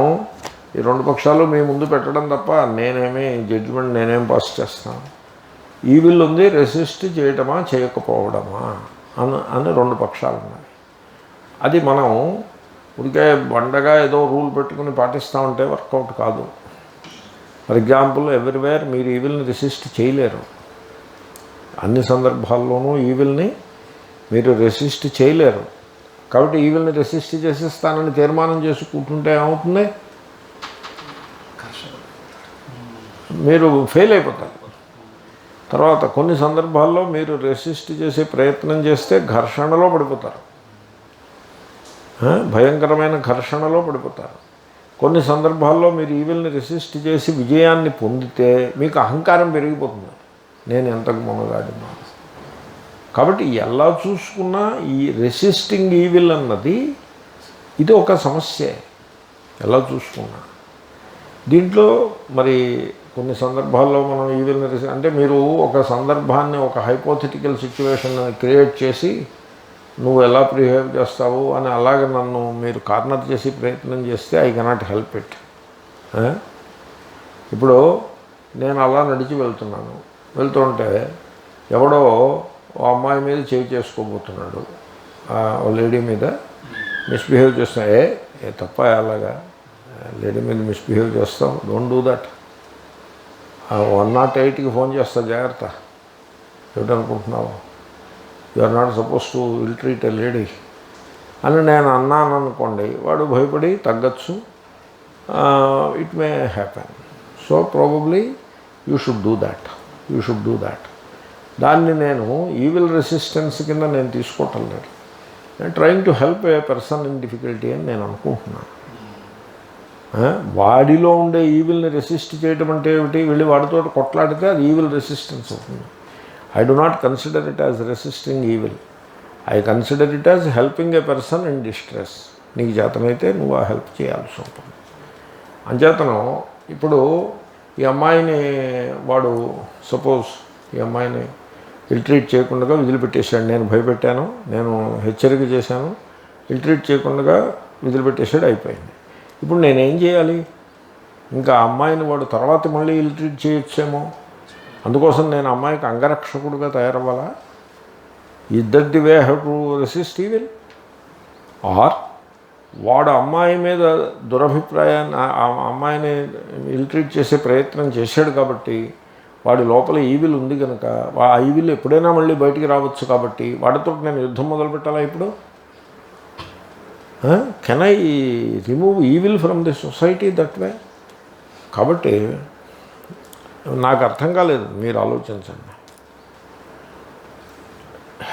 ఈ 2 పక్షాలు మీ ముందు పెట్టడం తప్ప నేనేమి జడ్జిమెంట్ నేనేం పాస్ చేస్తాను? ఈవిల్ ఉంది, రెసిస్ట్ చేయటమా చేయకపోవడమా అని 2 పక్షాలు ఉన్నాయి. అది మనం ఉడికే బండగా ఏదో రూల్ పెట్టుకుని పాటిస్తామంటే వర్కౌట్ కాదు. ఫర్ ఎగ్జాంపుల్, ఎవ్రీవేర్ మీరు ఈవిల్ని రెసిస్ట్ చేయలేరు. అన్ని సందర్భాల్లోనూ ఈవిల్ని మీరు రెసిస్ట్ చేయలేరు. కాబట్టి ఈవిల్ని రెసిస్ట్ చేసేస్తానని తీర్మానం చేసుకుంటుంటే ఏమవుతుంది, మీరు ఫెయిల్ అయిపోతారు. తర్వాత కొన్ని సందర్భాల్లో మీరు రెసిస్ట్ చేసే ప్రయత్నం చేస్తే ఘర్షణలో పడిపోతారు, భయంకరమైన ఘర్షణలో పడిపోతారు. కొన్ని సందర్భాల్లో మీరు ఈవిల్ని రెసిస్ట్ చేసి విజయాన్ని పొందితే మీకు అహంకారం పెరిగిపోతుంది, నేను ఎంతకు మొనగాడినాను. కాబట్టి ఎలా చూసుకున్నా ఈ రెసిస్టింగ్ ఈవిల్ అన్నది ఇది ఒక సమస్యే ఎలా చూసుకున్నా. దీంట్లో మరి కొన్ని సందర్భాల్లో మనం ఈవిల్ని అంటే మీరు ఒక సందర్భాన్ని, ఒక హైపోథెటికల్ సిచ్యువేషన్ క్రియేట్ చేసి నువ్వు ఎలా బిహేవ్ చేస్తావు అని అలాగే నన్ను మీరు కార్నర్ చేసి ప్రయత్నం చేస్తే ఐ కెనాట్ హెల్ప్ ఇట్. ఇప్పుడు నేను అలా నడిచి వెళ్తుంటే ఎవడో ఓ అమ్మాయి మీద చేయి చేసుకోబోతున్నాడు, ఓ లేడీ మీద మిస్బిహేవ్ చేస్తున్నా. ఏ తప్ప అలాగా లేడీ మీద మిస్బిహేవ్ చేస్తావు, డోంట్ డూ దట్. 108కి ఫోన్ చేస్తా, జాగ్రత్త. ఏమిటనుకుంటున్నావు, you are not suppose to will treat a lady అని నేను అన్నాను అనుకోండి, వాడు భయపడి తగ్గచ్చు. It may happen. So probably you should do that. దాన్ని నేను ఈవిల్ రెసిస్టెన్స్ కింద నేను తీసుకోవటం లేదు. నేను trying to help a person in difficulty అని నేను అనుకుంటున్నాను. వాడిలో ఉండే ఈవిల్ని రెసిస్ట్ చేయడం అంటే ఏమిటి, వెళ్ళి వాడితో కొట్లాడితే అది ఈవిల్ రెసిస్టెన్స్ అవుతుంది. I do not consider it as resisting evil. I consider it as helping A person in distress. నీకు చేతనైతే నువ్వు ఆ హెల్ప్ చేయాల్సి ఉంటుంది. అంచేతనం ఇప్పుడు ఈ అమ్మాయిని వాడు సపోజ్ ఈ అమ్మాయిని ఇల్ట్రీట్ చేయకుండా వదిలిపెట్టేశాడు. నేను భయపెట్టాను, నేను హెచ్చరిక చేశాను, ఇల్ట్రీట్ చేయకుండా వదిలిపెట్టేశాడు, అయిపోయింది. ఇప్పుడు నేనేం చేయాలి? ఇంకా అమ్మాయిని వాడు తర్వాత మళ్ళీ ఇల్ట్రీట్ చేయొచ్చేమో, అందుకోసం నేను అమ్మాయికి అంగరక్షకుడుగా తయారవ్వాలా? Either the way have to resist evil. Or వాడు అమ్మాయి మీద దురభిప్రాయాన్ని, ఆ అమ్మాయిని ఇల్ట్రీట్ చేసే ప్రయత్నం చేశాడు కాబట్టి వాడి లోపల ఈవిల్ ఉంది కనుక ఆ ఈవిల్ ఎప్పుడైనా మళ్ళీ బయటికి రావచ్చు కాబట్టి వాడితో నేను యుద్ధం మొదలు పెట్టాలా ఇప్పుడు? Can I remove evil from the society that way? కాబట్టి నాకు అర్థం కాలేదు, మీరు ఆలోచించండి.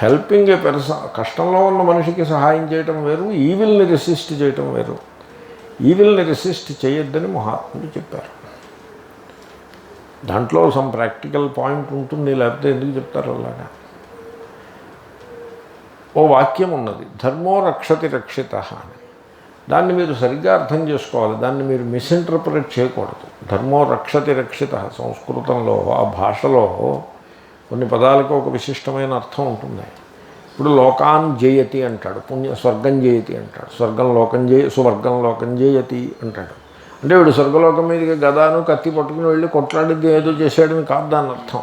హెల్పింగ్ ఏ పర్సన్, కష్టంలో ఉన్న మనిషికి సహాయం చేయటం వేరు, ఈవిల్ని రెసిస్ట్ చేయటం వేరు. ఈవిల్ని రెసిస్ట్ చేయొద్దని మహాత్ముడు చెప్పారు. దాంట్లో సమ్ ప్రాక్టికల్ పాయింట్ ఉంటుంది, లేకపోతే ఎందుకు చెప్తారు అలాగా? ఓ వాక్యం ఉన్నది, ధర్మో రక్షతి రక్షిత అని. దాన్ని మీరు సరిగ్గా అర్థం చేసుకోవాలి, దాన్ని మీరు మిస్ఇంటర్ప్రిట్ చేయకూడదు. ధర్మో రక్షతి రక్షిత సంస్కృతంలో, ఆ భాషలో కొన్ని పదాలకు ఒక విశిష్టమైన అర్థం ఉంటుంది. ఇప్పుడు లోకాన్ జయతి అంటాడు, స్వర్గం జయతి అంటాడు, సువర్గం లోకం జయతి అంటాడు. అంటే వీడు స్వర్గలోకం మీదకి గదాను కత్తి పట్టుకుని వెళ్ళి కొట్లాడిద్ది ఏదో చేశాడని కాదు దాని అర్థం.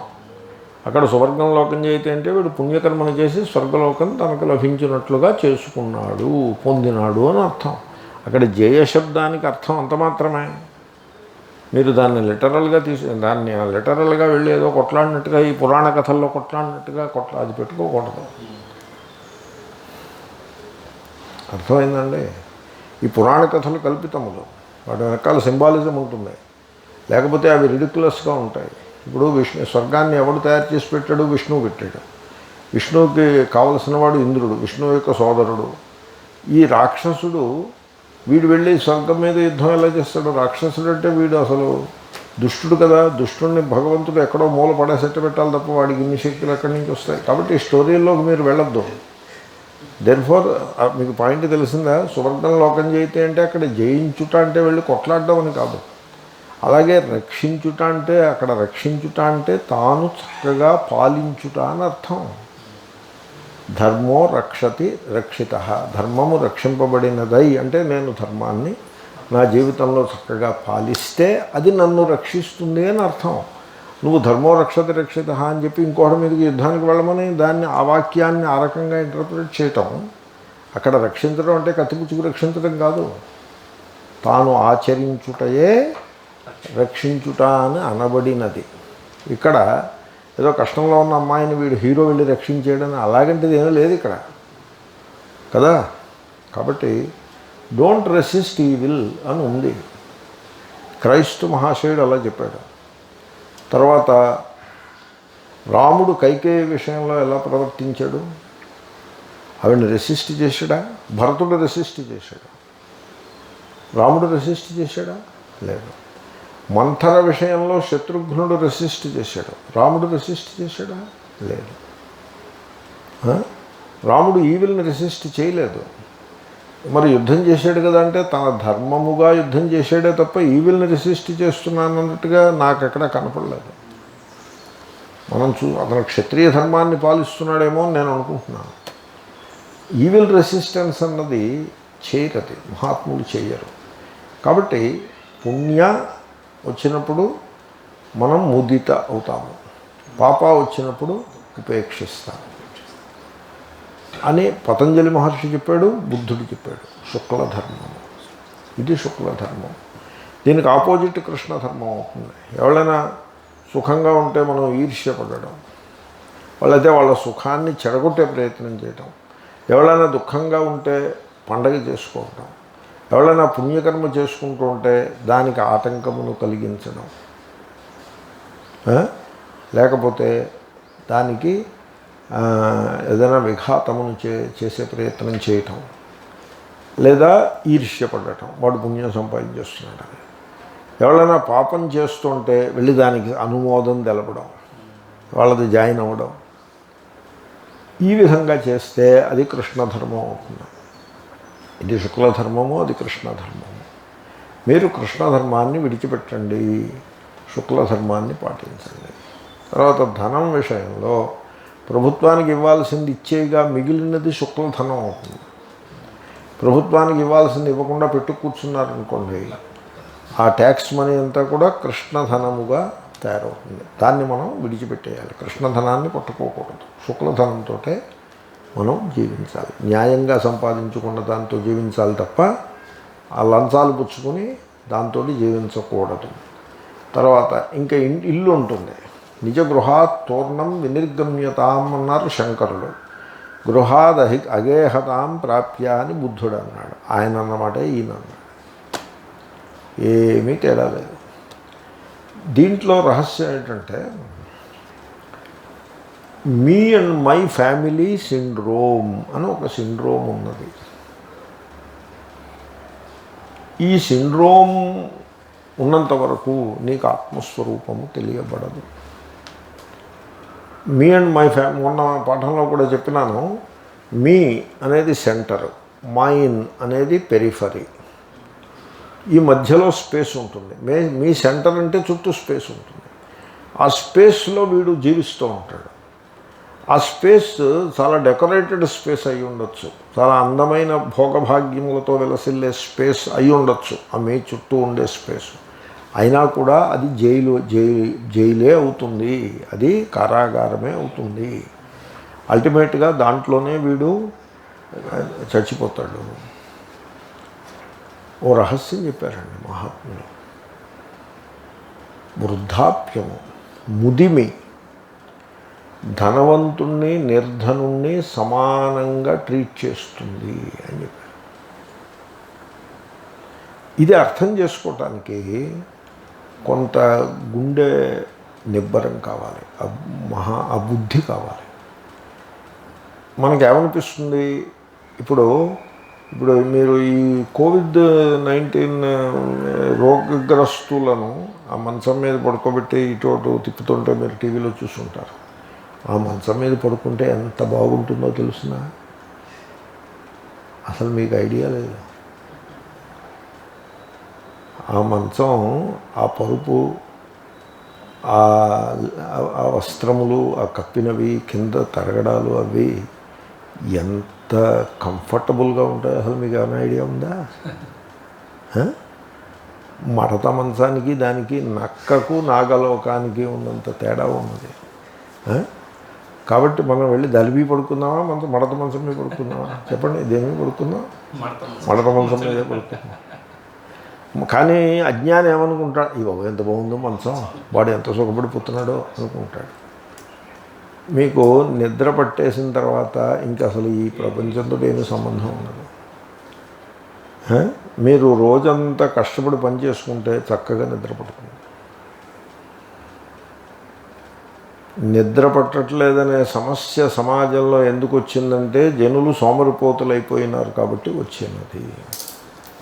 అక్కడ సువర్గం లోకం జయతి అంటే వీడు పుణ్యకర్మను చేసి స్వర్గలోకం తనకు లభించినట్లుగా చేసుకున్నాడు, పొందినాడు అని అర్థం. అక్కడ జయ శబ్దానికి అర్థం అంత మాత్రమే. మీరు దాన్ని లిటరల్గా దాన్ని లిటరల్గా వెళ్ళి ఏదో కొట్లాడినట్టుగా, ఈ పురాణ కథల్లో కొట్లాడినట్టుగా అది పెట్టుకోకూడదు. అర్థమైందండి? ఈ పురాణ కథలు కల్పితములు, వాటి వెనకాల సింబాలిజం ఉంటుంది, లేకపోతే అవి రిడిక్యులస్గా ఉంటాయి. ఇప్పుడు స్వర్గాన్ని ఎవడు తయారు చేసి పెట్టాడు? విష్ణువు పెట్టాడు. విష్ణువుకి కావలసిన వాడు ఇంద్రుడు, విష్ణువు యొక్క సోదరుడు. ఈ రాక్షసుడు వీడు వెళ్ళి స్వర్గం మీద యుద్ధం ఎలా చేస్తాడు? రాక్షసుడు అంటే వీడు అసలు దుష్టుడు కదా. దుష్టుడిని భగవంతుడు ఎక్కడో మూల పడేసెట్టు పెట్టాలి తప్ప వాడికి ఇన్ని శక్తులు ఎక్కడి నుంచి వస్తాయి? కాబట్టి ఈ స్టోరీలోకి మీరు వెళ్ళొద్దు. దెర్ఫోర్ మీకు పాయింట్ తెలిసిందా? సువర్గం లోకం జయితే అంటే అక్కడ జయించుట అంటే వెళ్ళి కొట్లాడడం అని కాదు. అలాగే రక్షించుట అంటే అక్కడ రక్షించుట అంటే తాను చక్కగా పాలించుట అని అర్థం. ధర్మో రక్షతి రక్షిత, ధర్మము రక్షింపబడినదై అంటే నేను ధర్మాన్ని నా జీవితంలో చక్కగా పాలిస్తే అది నన్ను రక్షిస్తుంది అని అర్థం. నువ్వు ధర్మో రక్షతి రక్షిత అని చెప్పి ఇంకోటి మీదకి యుద్ధానికి వెళ్ళమని దాన్ని ఆ వాక్యాన్ని ఆ రకంగా ఇంటర్ప్రిట్ చేయటం, అక్కడ రక్షించడం అంటే కత్తిపుచ్చుకు రక్షించడం కాదు, తాను ఆచరించుటయే రక్షించుట అని అనబడినది. ఇక్కడ ఏదో కష్టంలో ఉన్న అమ్మాయిని వీడు హీరో వెళ్ళి రక్షించేయడని అలాగంటిది ఏమీ లేదు ఇక్కడ కదా. కాబట్టి డోంట్ రెసిస్ట్ ఈవిల్ అని ఉంది. క్రైస్తు మహాశయుడు అలా చెప్పాడు. తర్వాత రాముడు కైకేయి విషయంలో ఎలా ప్రవర్తించాడు? ఆవిడని రెసిస్ట్ చేశాడా? భరతుడు రెసిస్ట్ చేశాడా? రాముడు రెసిస్ట్ చేశాడా? లేదు. మంథర విషయంలో శత్రుఘ్నుడు రెసిస్ట్ చేశాడు. రాముడు రెసిస్ట్ చేశాడా? లేదు. రాముడు ఈవిల్ని రెసిస్ట్ చేయలేదు. మరి యుద్ధం చేశాడు కదా అంటే తన ధర్మముగా యుద్ధం చేశాడే తప్ప ఈవిల్ని రెసిస్ట్ చేస్తున్నానన్నట్టుగా నాకు ఎక్కడా కనపడలేదు. మనం అతను క్షత్రియ ధర్మాన్ని పాలిస్తున్నాడేమో అని నేను అనుకుంటున్నాను. ఈవిల్ రెసిస్టెన్స్ అన్నది చేయరది, మహాత్ములు చేయరు. కాబట్టి పుణ్య వచ్చినప్పుడు మనం ముదిత అవుతాము, పాప వచ్చినప్పుడు ఉపేక్షిస్తాము అని పతంజలి మహర్షి చెప్పాడు, బుద్ధుడు చెప్పాడు. శుక్లధర్మము ఇది శుక్లధర్మం. దీనికి ఆపోజిట్ కృష్ణధర్మం అవుతుంది. ఎవరైనా సుఖంగా ఉంటే మనం ఈర్ష్యపడడం, వాళ్ళైతే వాళ్ళ సుఖాన్ని చెడగొట్టే ప్రయత్నం చేయటం, ఎవరైనా దుఃఖంగా ఉంటే పండగ చేసుకోవటం, ఎవరైనా పుణ్యకర్మ చేసుకుంటూ ఉంటే దానికి ఆటంకమును కలిగించడం, లేకపోతే దానికి ఏదైనా విఘాతమును చేసే ప్రయత్నం చేయటం, లేదా ఈర్ష్యపడటం, వాడు పుణ్యం సంపాదించేస్తున్నాడని. ఎవరైనా పాపం చేస్తుంటే వెళ్ళి దానికి అనుమోదం తెలపడం, వాళ్ళది జాయిన్ అవ్వడం, ఈ విధంగా చేస్తే అది కృష్ణధర్మం అవుతుంది. ఇది శుక్లధర్మము, అది కృష్ణధర్మము. మీరు కృష్ణధర్మాన్ని విడిచిపెట్టండి, శుక్లధర్మాన్ని పాటించండి. తర్వాత ధనం విషయంలో ప్రభుత్వానికి ఇవ్వాల్సింది ఇచ్చేగా మిగిలినది శుక్లధనం అవుతుంది. ప్రభుత్వానికి ఇవ్వాల్సింది ఇవ్వకుండా పెట్టు కూర్చున్నారనుకోండి, ఆ ట్యాక్స్ మనీ అంతా కూడా కృష్ణధనముగా తయారవుతుంది. దాన్ని మనం విడిచిపెట్టేయాలి. కృష్ణధనాన్ని పట్టుకోకూడదు. శుక్లధనంతో మనం జీవించాలి. న్యాయంగా సంపాదించుకున్న దాంతో జీవించాలి తప్ప ఆ లంచాలు పుచ్చుకొని దాంతో జీవించకూడదు. తర్వాత ఇంకా ఇల్లు ఉంటుంది. నిజ గృహాత్ తోర్ణం వినిర్గమ్యతాం అన్నారు శంకరులు. గృహాద్ అగేహతాం ప్రాప్య అని బుద్ధుడు అన్నాడు. ఆయన అన్నమాట ఈయన అన్నాడు. ఏమీ తేడా లేదు. దీంట్లో రహస్యం ఏంటంటే me and my family syndrome అని ఒక సిండ్రోమ్ ఉన్నది. ఈ సిండ్రోమ్ ఉన్నంత వరకు నీకు ఆత్మస్వరూపము తెలియబడదు. మీ అండ్ మై మొన్న పాఠంలో కూడా చెప్పినాను. మీ అనేది సెంటర్, మైన్ అనేది పెరిఫరీ. ఈ మధ్యలో స్పేస్ ఉంటుంది. మీ సెంటర్ అంటే చుట్టూ స్పేస్ ఉంటుంది. ఆ స్పేస్లో వీడు జీవిస్తూ ఉంటాడు. ఆ స్పేస్ చాలా డెకరేటెడ్ స్పేస్ అయి ఉండొచ్చు, చాలా అందమైన భోగభాగ్యములతో వెలసిల్లే స్పేస్ అయి ఉండొచ్చు ఆ మీ చుట్టూ ఉండే స్పేస్. అయినా కూడా అది జైలే అవుతుంది, అది కారాగారమే అవుతుంది. అల్టిమేట్గా దాంట్లోనే వీడు చచ్చిపోతాడు. ఓ రహస్యం చెప్పారండి మహాత్ములు. వృద్ధాప్యము, ముదిమి ధనవంతుణ్ణి నిర్ధనుణ్ణి సమానంగా ట్రీట్ చేస్తుంది అని చెప్పారు. ఇది అర్థం చేసుకోవటానికి కొంత గుండె నిబ్బరం కావాలి, అబుద్ధి కావాలి. మనకేమనిపిస్తుంది, ఇప్పుడు మీరు ఈ కోవిడ్-19 రోగగ్రస్తులను ఆ మంచం మీద పడుకోబెట్టి ఇటు తిప్పుతుంటే మీరు టీవీలో చూస్తుంటారు. ఆ మంచం మీద పడుకుంటే ఎంత బాగుంటుందో తెలుసునా? అసలు మీకు ఐడియా లేదు. ఆ మంచం, ఆ పరుపు, ఆ వస్త్రములు, ఆ కప్పినవి, కింద తరగడాలు, అవి ఎంత కంఫర్టబుల్గా ఉంటాయి. అసలు మీకు ఏమైనా ఐడియా ఉందా? మడత మంచానికి దానికి నక్కకు నాగలోకానికి ఉన్నంత తేడా ఉన్నది. కాబట్టి మనం వెళ్ళి దలిబీ పడుకుందామా, మడత మంచం మీద పడుకుందామా? చెప్పండి, దేని పడుకుందాం? మడత మంచం మీదే పడుకుందాం. కానీ అజ్ఞానం ఏమనుకుంటాడు, ఈ బాబు ఎంత బాగుందో మంచం, వాడు ఎంత సుఖపడిపోతున్నాడో అనుకుంటాడు. మీకు నిద్ర పట్టేసిన తర్వాత ఇంకా అసలు ఈ ప్రపంచంతో ఏమీ సంబంధం ఉండదు. మీరు రోజంతా కష్టపడి పని చేసుకుంటే చక్కగా నిద్ర పడుతుంది. నిద్ర పట్టట్లేదనే సమస్య సమాజంలో ఎందుకు వచ్చిందంటే జనులు సోమరిపోతులు అయిపోయినారు కాబట్టి వచ్చినది.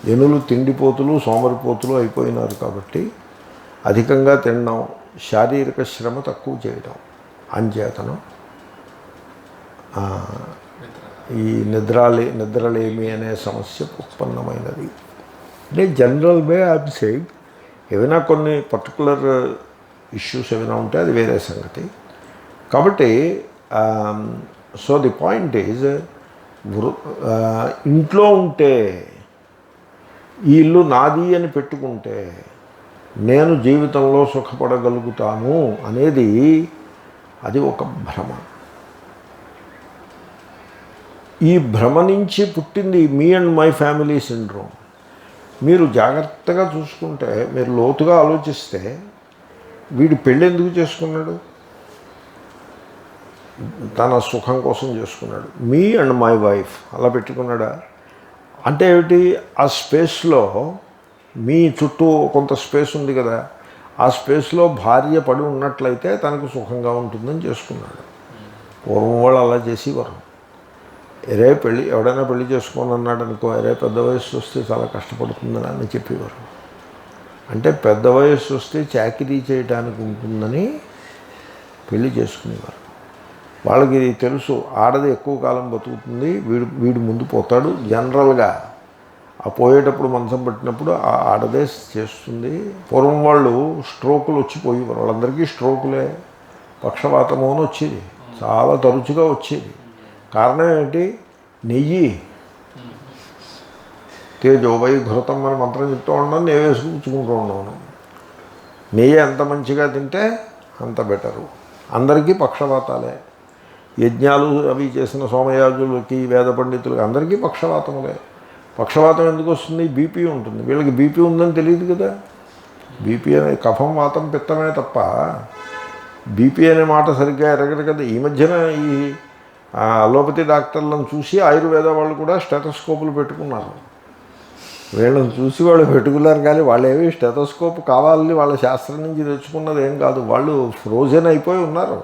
జనులు తిండిపోతులు సోమరిపోతులు అయిపోయినారు కాబట్టి అధికంగా తినడం, శారీరక శ్రమ తక్కువ చేయడం అంచేతనం ఈ నిద్రలేమి అనే సమస్య ఉత్పన్నమైనది. అంటే జనరల్ వే ఐఎమ్ సేయింగ్. ఏమైనా కొన్ని పర్టికులర్ ఇష్యూస్ ఏమైనా ఉంటే అది వేరే సంగతి. కాబట్టి సో ది పాయింట్ ఈజ్, ఇంట్లో ఉంటే ఈ ఇల్లు నాది అని పెట్టుకుంటే నేను జీవితంలో సుఖపడగలుగుతాను అనేది అది ఒక భ్రమ. ఈ భ్రమ నుంచి పుట్టింది me and my family syndrome. మీరు జాగ్రత్తగా చూసుకుంటే, మీరు లోతుగా ఆలోచిస్తే, వీడు పెళ్ళి ఎందుకు చేసుకున్నాడు? తన సుఖం కోసం చేసుకున్నాడు. మీ అండ్ మై వైఫ్ అలా పెట్టుకున్నాడా? అంటే ఏమిటి? ఆ స్పేస్లో మీ చుట్టూ కొంత స్పేస్ ఉంది కదా, ఆ స్పేస్లో భార్య పడి ఉన్నట్లయితే తనకు సుఖంగా ఉంటుందని చేసుకున్నాడు. పూర్వం వాళ్ళు అలా చేసేవారు. ఎరే పెళ్ళి ఎవడైనా పెళ్లి చేసుకోని అన్నాడు అనుకో, ఎరే పెద్ద వయస్సు వస్తే చాలా కష్టపడుతుందని అని చెప్పేవారు. అంటే పెద్ద వయస్సు వస్తే చాకిరీ చేయడానికి ఉంటుందని పెళ్లి చేసుకునేవారు. వాళ్ళకి తెలుసు ఆడది ఎక్కువ కాలం బతుకుతుంది, వీడు ముందు పోతాడు. జనరల్గా ఆ పోయేటప్పుడు మంచం పట్టినప్పుడు ఆ ఆడదే చేస్తుంది. పూర్వం వాళ్ళు స్ట్రోకులు వచ్చిపోయేవారు. వాళ్ళందరికీ స్ట్రోకులే, పక్షవాతము అని వచ్చేది, చాలా తరచుగా వచ్చేది. కారణం ఏంటి? నెయ్యి తేజోవై ఘృతం అని మంత్రం చెప్తూ ఉండడం, నెయ్యి వేసుకు పుచ్చుకుంటూ ఉండడం. నెయ్యి ఎంత మంచిగా తింటే అంత బెటరు. అందరికీ పక్షవాతాలే. యజ్ఞాలు అవి చేసిన సోమయాజులకి, వేద పండితులకి అందరికీ పక్షవాతములే. పక్షవాతం ఎందుకు వస్తుంది? బీపీ ఉంటుంది. వీళ్ళకి బీపీ ఉందని తెలియదు కదా. బీపీ అనే కఫం, వాతం, పిత్తమే తప్ప బీపీ అనే మాట సరిగ్గా ఎరగరు కదా. ఈ మధ్యన ఈ అలోపతి డాక్టర్లను చూసి ఆయుర్వేద వాళ్ళు కూడా స్టెథోస్కోపులు పెట్టుకున్నారు. వీళ్ళని చూసి వాళ్ళు పెట్టుకున్నారు, కానీ వాళ్ళు ఏవి స్టెథోస్కోప్ కావాలని వాళ్ళ శాస్త్రం నుంచి తెచ్చుకున్నది ఏం కాదు. వాళ్ళు ఫ్రోజన్ అయిపోయి ఉన్నారు.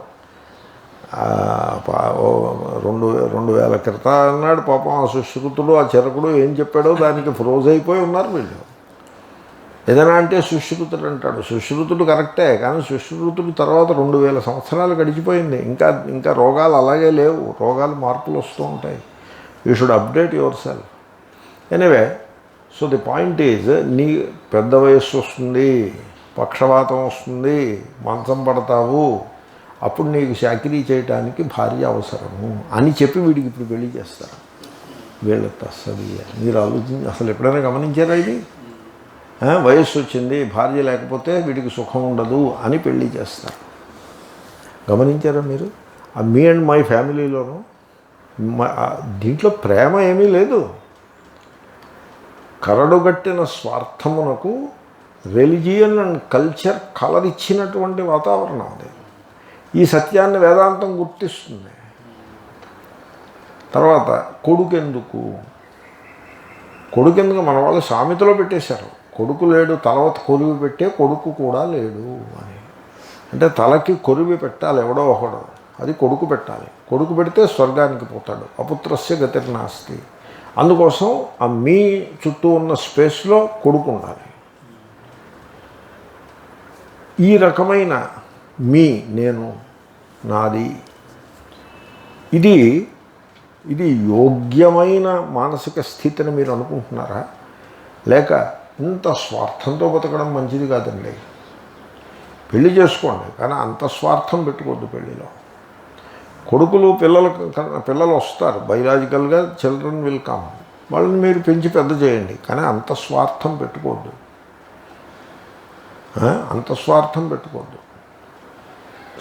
2000 క్రితం అన్నాడు పాపం ఆ సుశ్రుతుడు, ఆ చెరకుడు ఏం చెప్పాడో దానికి ఫ్రోజ్ అయిపోయి ఉన్నారు వీళ్ళు. ఏదైనా అంటే సుశ్రుతుడు అంటాడు. సుశ్రుతుడు కరెక్టే, కానీ సుశ్రుతుడు తర్వాత 2000 సంవత్సరాలు గడిచిపోయింది. ఇంకా రోగాలు అలాగే లేవు. రోగాలు మార్పులు వస్తూ ఉంటాయి. You should update your self. Anyway, so the point is, నీ పెద్ద వయస్సు వస్తుంది, పక్షవాతం వస్తుంది, మంచం పడతావు, అప్పుడు నీకు చాకిరీ చేయడానికి భార్య అవసరము అని చెప్పి వీడికి ఇప్పుడు పెళ్లి చేస్తారు. వీళ్ళకి అసలు మీరు ఆలోచించి అసలు ఎప్పుడైనా గమనించారా ఇది? వయస్సు వచ్చింది, భార్య లేకపోతే వీడికి సుఖం ఉండదు అని పెళ్లి చేస్తారు. గమనించారా మీరు? ఆ మీ అండ్ మై ఫ్యామిలీలోనూ దీంట్లో ప్రేమ ఏమీ లేదు. కరడుగట్టిన స్వార్థమునకు రిలిజియన్ అండ్ కల్చర్ కలర్ ఇచ్చినటువంటి వాతావరణం అది. ఈ సత్యాన్ని వేదాంతం గుర్తిస్తుంది. తర్వాత కొడుకెందుకు మన వాళ్ళు సామెతలో పెట్టేశారు. కొడుకు లేడు, తలవత కొరివి పెట్టే కొడుకు కూడా లేడు అని. అంటే తలకి కొరివి పెట్టాలి ఎవడో ఒకడు, అది కొడుకు పెట్టాలి. కొడుకు పెడితే స్వర్గానికి పోతాడు. అపుత్రస్య గతిర్నాస్తి. అందుకోసం ఆ మీ చుట్టూ ఉన్న స్పేస్లో కొడుకు ఉండాలి. ఈ రకమైన మీ, నేను, నాది, ఇది యోగ్యమైన మానసిక స్థితిని మీరు అనుకుంటున్నారా? లేక ఇంత స్వార్థంతో బతకడం మంచిది కాదండి. పెళ్లి చేసుకోండి, కానీ అంత స్వార్థం పెట్టుకోవద్దు పెళ్ళిలో. కొడుకులు పిల్లలు వస్తారు, బయలాజికల్గా చిల్డ్రన్ విల్ కమ్. వాళ్ళని మీరు పెంచి పెద్ద చేయండి, కానీ అంత స్వార్థం పెట్టుకోవద్దు. అంత స్వార్థం పెట్టుకోవద్దు.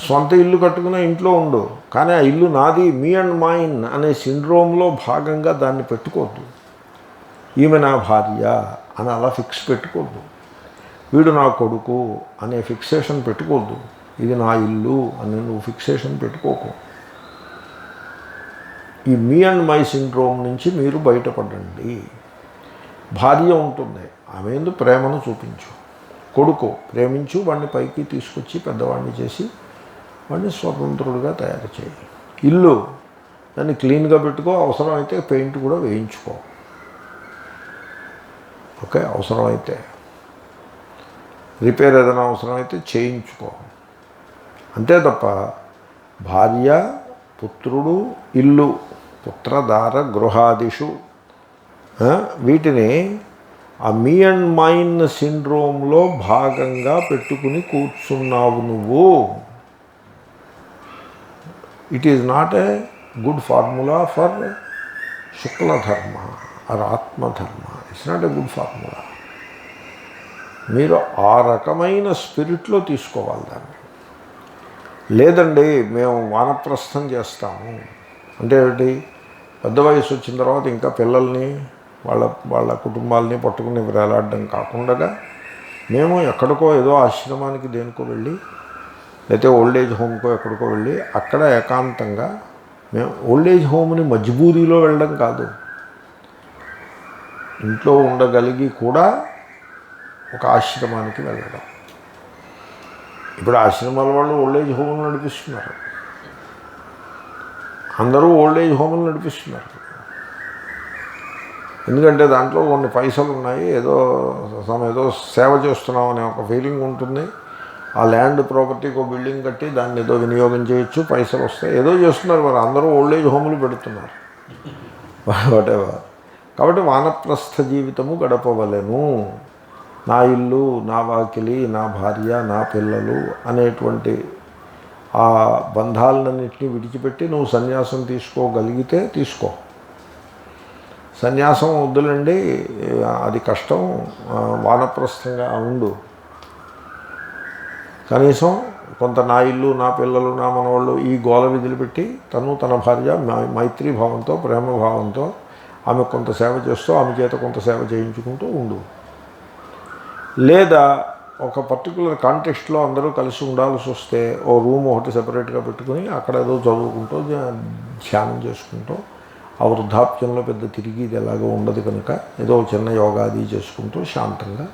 సొంత ఇల్లు కట్టుకునే ఇంట్లో ఉండు, కానీ ఆ ఇల్లు నాది, మీ అండ్ మైన్ అనే సిండ్రోమ్లో భాగంగా దాన్ని పెట్టుకోవద్దు. ఈమె నా భార్య అని అలా ఫిక్స్ పెట్టుకోవద్దు. వీడు నా కొడుకు అనే ఫిక్సేషన్ పెట్టుకోవద్దు. ఇది నా ఇల్లు అని నువ్వు ఫిక్సేషన్ పెట్టుకోకు. ఈ మీ అండ్ మై సిండ్రోమ్ నుంచి మీరు బయటపడండి. భార్య ఉంటుంది, ఆమె యందు ప్రేమను చూపించు. కొడుకు ప్రేమించు, వాడిని పైకి తీసుకొచ్చి పెద్దవాడిని చేసి వాడిని స్వతంత్రుడిగా తయారు చేయి. ఇల్లు దాన్ని క్లీన్గా పెట్టుకో, అవసరమైతే పెయింట్ కూడా వేయించుకో. ఓకే, అవసరమైతే రిపేర్ ఏదైనా అవసరమైతే చేయించుకో. అంతే తప్ప భార్య, పుత్రుడు, ఇల్లు, పుత్రదార గృహాదిషు వీటిని ఆ మీ అండ్ మైన్ సిండ్రోమ్లో భాగంగా పెట్టుకుని కూర్చున్నావు నువ్వు. It is not a good formula for Shukladharma or Atmadharma. It's not a good formula. మీరు ఆ రకమైన స్పిరిట్లో తీసుకోవాలి దాన్ని. లేదండి మేము వానప్రస్థం చేస్తాము అంటే ఏమిటి, పెద్ద వయసు వచ్చిన తర్వాత ఇంకా పిల్లల్ని వాళ్ళ కుటుంబాలని పట్టుకుని వేలాడడం కాకుండా మేము ఎక్కడికో ఏదో ఆశ్రమానికి దేనికో వెళ్ళి, లేకపోతే ఓల్డ్ ఏజ్ హోమ్కో ఎక్కడికో వెళ్ళి అక్కడ ఏకాంతంగా, మేము ఓల్డ్ ఏజ్ హోమ్ని మజ్బూరీలో వెళ్ళడం కాదు, ఇంట్లో ఉండగలిగి కూడా ఒక ఆశ్రమానికి వెళ్ళడం. ఇప్పుడు ఆశ్రమాల వాళ్ళు ఓల్డ్ ఏజ్ హోమ్లు నడిపిస్తున్నారు, అందరూ ఓల్డ్ ఏజ్ హోమ్లు నడిపిస్తున్నారు. ఎందుకంటే దాంట్లో కొన్ని పైసలు ఉన్నాయి, ఏదో సేవ చేస్తున్నాం అనే ఒక ఫీలింగ్ ఉంటుంది. ఆ ల్యాండ్ ప్రాపర్టీకి ఒక బిల్డింగ్ కట్టి దాన్ని ఏదో వినియోగం చేయొచ్చు, పైసలు వస్తాయి, ఏదో చేస్తున్నారు. మరి అందరూ ఓల్డ్ ఏజ్ హోమ్లు పెడుతున్నారు వాటెవర్. కాబట్టి వానప్రస్థ జీవితము గడపవలెను. నా ఇల్లు, నా వాకిలి, నా భార్య, నా పిల్లలు అనేటువంటి ఆ బంధాలన్నింటినీ విడిచిపెట్టి నువ్వు సన్యాసం తీసుకోగలిగితే తీసుకో. సన్యాసం వద్దులండి, అది కష్టం, వానప్రస్థంగా ఉండు. కనీసం కొంత నా ఇల్లు, నా పిల్లలు, నా మనవాళ్ళు ఈ గోల విధులు పెట్టి తన భార్య మైత్రీభావంతో, ప్రేమభావంతో ఆమె కొంత సేవ చేస్తూ ఆమె చేత కొంత సేవ చేయించుకుంటూ ఉండు. లేదా ఒక పర్టికులర్ కాంటెక్స్ట్లో అందరూ కలిసి ఉండాల్సి వస్తే ఓ రూమ్ ఒకటి సెపరేట్గా పెట్టుకుని అక్కడ ఏదో చదువుకుంటూ ధ్యానం చేసుకుంటూ, ఆ వృద్ధాప్యంలో పెద్ద తిరిగిది ఎలాగో ఉండదు కనుక ఏదో చిన్న యోగాది చేసుకుంటూ శాంతంగా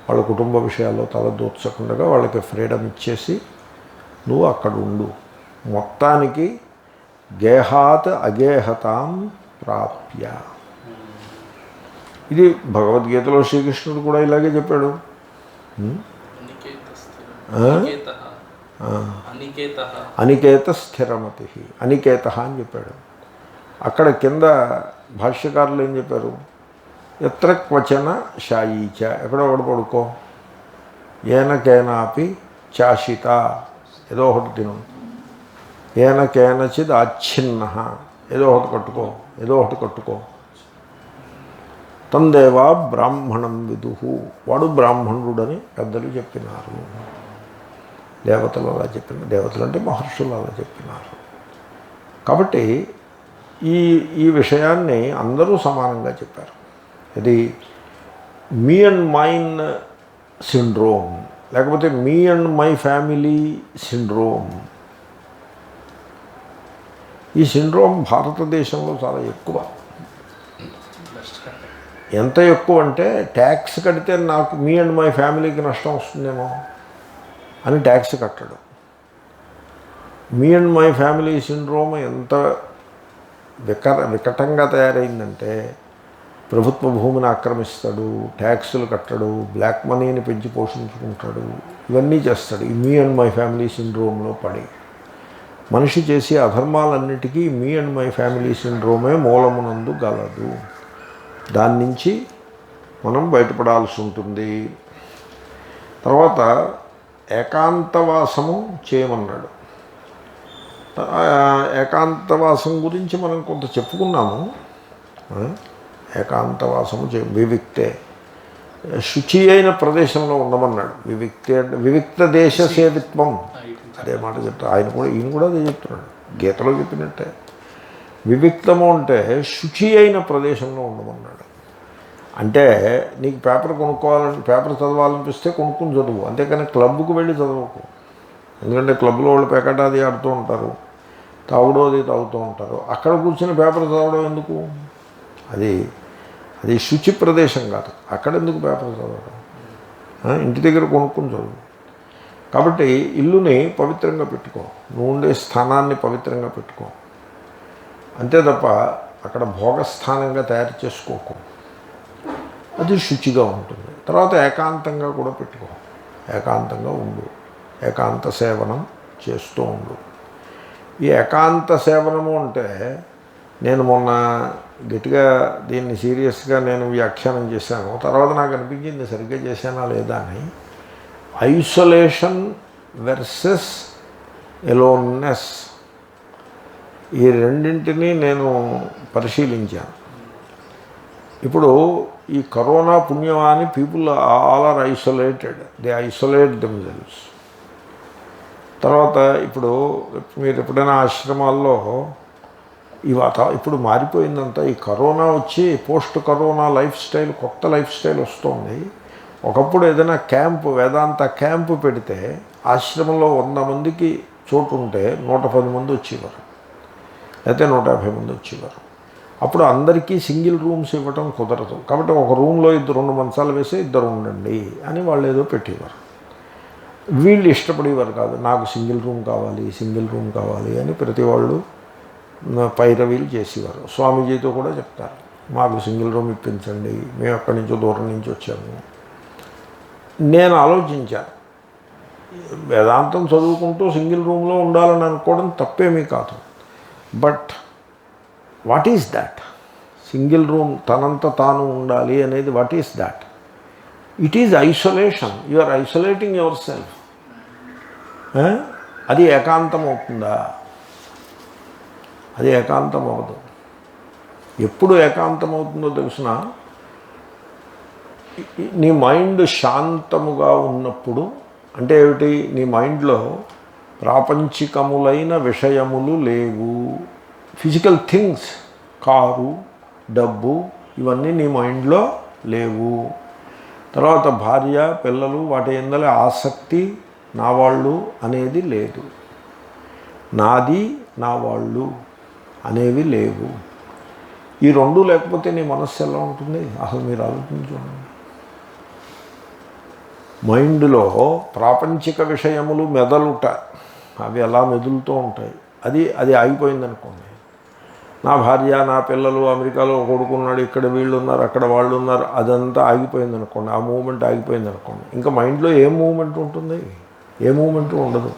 వాళ్ళ కుటుంబ విషయాల్లో తల దూర్చకుండా వాళ్ళకి ఫ్రీడమ్ ఇచ్చేసి నువ్వు అక్కడ ఉండు. మొత్తానికి గేహాత్ అగేహతాం ప్రాప్య. ఇది భగవద్గీతలో శ్రీకృష్ణుడు కూడా ఇలాగే చెప్పాడు. అనికేత స్థిరమతి, అనికేత అని చెప్పాడు. అక్కడ కింద భాష్యకారులు ఏం చెప్పారు, ఎత్ర క్వచన శాయీచ, ఎక్కడో ఒకటి పడుకో, ఏనకేనాపి చాషిత, ఏదో ఒకటి తిను, ఏనకేనచిద్ ఆచ్ఛిన్న, ఏదో ఒకటి కట్టుకో, తందేవా బ్రాహ్మణం విదుహు, వాడు బ్రాహ్మణుడని పెద్దలు చెప్పినారు. దేవతలు అలా చెప్పినారు, దేవతలు అంటే మహర్షులు అలా చెప్పినారు. కాబట్టి ఈ విషయాన్ని అందరూ సమానంగా చెప్పారు. ఇది మీ అండ్ మైన్ సిండ్రోమ్, లేకపోతే me and my family syndrome. ఈ సిండ్రోమ్ భారతదేశంలో చాలా ఎక్కువ. ఎంత ఎక్కువ అంటే ట్యాక్స్ కడితే నాకు మీ అండ్ మై ఫ్యామిలీకి నష్టం వస్తుందేమో అని ట్యాక్స్ కట్టడం. Me and my family syndrome ఎంత వికటంగా తయారైందంటే ప్రభుత్వ భూమిని ఆక్రమిస్తాడు, ట్యాక్సులు కట్టడు, బ్లాక్ మనీని పెంచి పోషించుకుంటాడు, ఇవన్నీ చేస్తాడు. ఈ మీ అండ్ మై ఫ్యామిలీ సిండ్రోమ్లో పడి మనిషి చేసే అధర్మాలన్నిటికీ మీ అండ్ మై ఫ్యామిలీ సిండ్రోమే మూలమునందు గలదు. దాని నుంచి మనం బయటపడాల్సి ఉంటుంది. తర్వాత ఏకాంతవాసము చేయమన్నాడు. ఏకాంతవాసం గురించి మనం కొంత చెప్పుకున్నాము. ఏకాంతవాసము వివిక్తే, శుచి అయిన ప్రదేశంలో ఉండమన్నాడు. వివిక్తే అంటే వివిక్త దేశ సేవిత్వం, అదే మాట చెప్తాడు ఈయన కూడా అదే చెప్తున్నాడు, గీతలో చెప్పినట్టే. వివిక్తము అంటే శుచి అయిన ప్రదేశంలో ఉండమన్నాడు. అంటే నీకు పేపర్ కొనుక్కోవాలంటే, పేపర్ చదవాలనిపిస్తే కొనుక్కుని చదువు, అంతేకాని క్లబ్కు వెళ్ళి చదవకు. ఎందుకంటే క్లబ్లో వాళ్ళు పేకటాది ఆడుతూ ఉంటారు, తాగుడో అది తాగుతూ ఉంటారు. అక్కడ కూర్చొని పేపర్ చదవడం ఎందుకు? అది శుచి ప్రదేశం కాదు. అక్కడెందుకు పేపర్ చదవడం? ఇంటి దగ్గర కొనుక్కొని చదువు. కాబట్టి ఇల్లుని పవిత్రంగా పెట్టుకో, నువ్వు ఉండే స్థానాన్ని పవిత్రంగా పెట్టుకో, అంతే తప్ప అక్కడ భోగస్థానంగా తయారు చేసుకోకు. అది శుచిగా ఉంటుంది. తర్వాత ఏకాంతంగా కూడా పెట్టుకో, ఏకాంతంగా ఉండు, ఏకాంత సేవనం చేస్తూ ఉండు. ఈ ఏకాంత సేవనము అంటే నేను మొన్న గట్టిగా దీన్ని సీరియస్గా నేను వ్యాఖ్యానం చేశాను. తర్వాత నాకు అనిపించింది సరిగ్గా చేశానా లేదా అని. ఐసోలేషన్ వెర్సెస్ ఎలోన్నెస్, ఈ రెండింటినీ నేను పరిశీలించాను. ఇప్పుడు ఈ కరోనా పుణ్యమాని people all are isolated, they isolate themselves. తర్వాత ఇప్పుడు మీరు ఎప్పుడైనా ఆశ్రమాల్లో ఈ ఇప్పుడు మారిపోయిందంతా. ఈ కరోనా వచ్చి పోస్ట్ కరోనా లైఫ్ స్టైల్, కొత్త లైఫ్ స్టైల్ వస్తుంది. ఒకప్పుడు ఏదైనా క్యాంపు, వేదాంత క్యాంపు పెడితే ఆశ్రమంలో 100 మందికి చోటు ఉంటే 110 మంది వచ్చేవారు, లేకపోతే 150 మంది వచ్చేవారు. అప్పుడు అందరికీ సింగిల్ రూమ్స్ ఇవ్వటం కుదరదు. కాబట్టి ఒక రూమ్లో 2 మంచాలు వేసి 2 ఉండండి అని వాళ్ళు ఏదో పెట్టేవారు. వీళ్ళు ఇష్టపడేవారు కాదు. నాకు సింగిల్ రూమ్ కావాలి, సింగిల్ రూమ్ కావాలి అని ప్రతి వాళ్ళు పైరవీలు చేసేవారు. స్వామీజీతో కూడా చెప్తారు, మాకు సింగిల్ రూమ్ ఇప్పించండి, మేము అక్కడి నుంచో దూరం నుంచి వచ్చాము. నేను ఆలోచించాను, వేదాంతం చదువుకుంటూ సింగిల్ రూమ్లో ఉండాలని అనుకోవడం తప్పేమీ కాదు. But what is that? Single room తనంత తాను ఉండాలి అనేది what is that? It is isolation. You are isolating yourself. అది ఏకాంతం అవుతుందా? అది ఏకాంతం అవ్వదు. ఎప్పుడు ఏకాంతం అవుతుందో తెలిసిన, నీ మైండ్ శాంతముగా ఉన్నప్పుడు. అంటే ఏమిటి? నీ మైండ్లో ప్రాపంచికములైన విషయములు లేవు. ఫిజికల్ థింగ్స్, కారు, డబ్బు, ఇవన్నీ నీ మైండ్లో లేవు. తర్వాత భార్య, పిల్లలు, వాటి ఎందల ఆసక్తి, నా వాళ్ళు అనేది లేదు. నాది, నా వాళ్ళు అనేవి లేవు. ఈ రెండు లేకపోతే నీ మనస్సు ఎలా ఉంటుంది? అసలు మీరు ఆలోచించండి. మైండ్లో ప్రాపంచిక విషయములు మెదలుట, అవి ఎలా మెదులుతూ ఉంటాయి. అది ఆగిపోయిందనుకోండి. నా భార్య, నా పిల్లలు, అమెరికాలో కొడుకున్నాడు, ఇక్కడ వీళ్ళు ఉన్నారు, అక్కడ వాళ్ళు ఉన్నారు, అదంతా ఆగిపోయిందనుకోండి. ఆ మూమెంట్ ఆగిపోయిందనుకోండి. ఇంకా మైండ్లో ఏం మూమెంట్ ఉంటుంది? ఏ మూమెంట్ ఉండదు.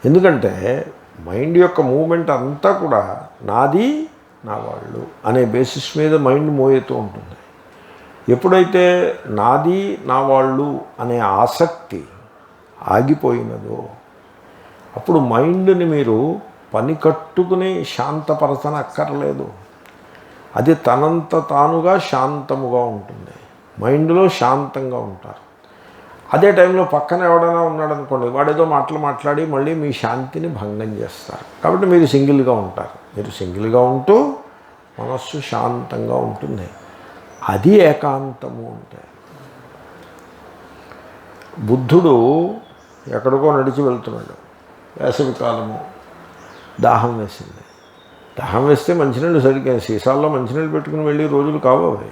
ఎందుకంటే మైండ్ యొక్క మూమెంట్ అంతా కూడా నాది, నా వాళ్ళు అనే బేసిస్ మీద మైండ్ మోయేతూ ఉంటుంది. ఎప్పుడైతే నాది, నా వాళ్ళు అనే ఆసక్తి ఆగిపోయినదో అప్పుడు మైండ్ని మీరు పని కట్టుకుని శాంతపరచనక్కర్లేదు. అది తనంత తానుగా శాంతముగా ఉంటుంది. మైండ్లో శాంతంగా ఉంటారు. అదే టైంలో పక్కన ఎవడైనా ఉన్నాడనుకోండి, వాడేదో మాట్లాడి మళ్ళీ మీ శాంతిని భంగం చేస్తారు. కాబట్టి మీరు సింగిల్గా ఉంటారు. మీరు సింగిల్గా ఉంటూ మనస్సు శాంతంగా ఉంటుంది. అది ఏకాంతము అంటే. బుద్ధుడు ఎక్కడికో నడిచి వెళ్తున్నాడు. వేసవి కాలము, దాహం వేసింది. దాహం వేస్తే మంచినీళ్ళు సరిగ్గా సీసాల్లో మంచినీళ్ళు పెట్టుకుని వెళ్ళి రోజులు కావు అవి.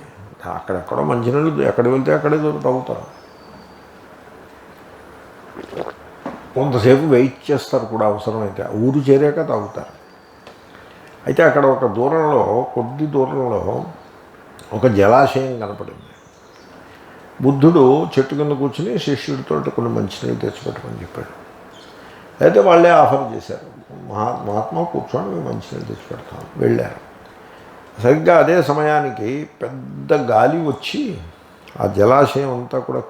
అక్కడెక్కడో మంచినీళ్ళు ఎక్కడ వెళ్తే అక్కడే తాగుతారు. కొంతసేపు వెయిట్ చేస్తారు కూడా అవసరమైతే. ఊరు చేరాక తాగుతారు. అయితే అక్కడ ఒక దూరంలో, కొద్ది దూరంలో ఒక జలాశయం కనపడింది. బుద్ధుడు చెట్టు కింద కూర్చుని శిష్యుడితో కొన్ని మంచినీళ్ళు తెచ్చిపెట్టమని చెప్పాడు. అయితే వాళ్ళే ఆఫర్ చేశారు, మహాత్మా కూర్చొని మేము మంచినీళ్ళు తెచ్చిపెడతాం. వెళ్ళారు. సరిగ్గా అదే సమయానికి పెద్ద గాలి వచ్చి ఆ జలాశయం అంతా కూడా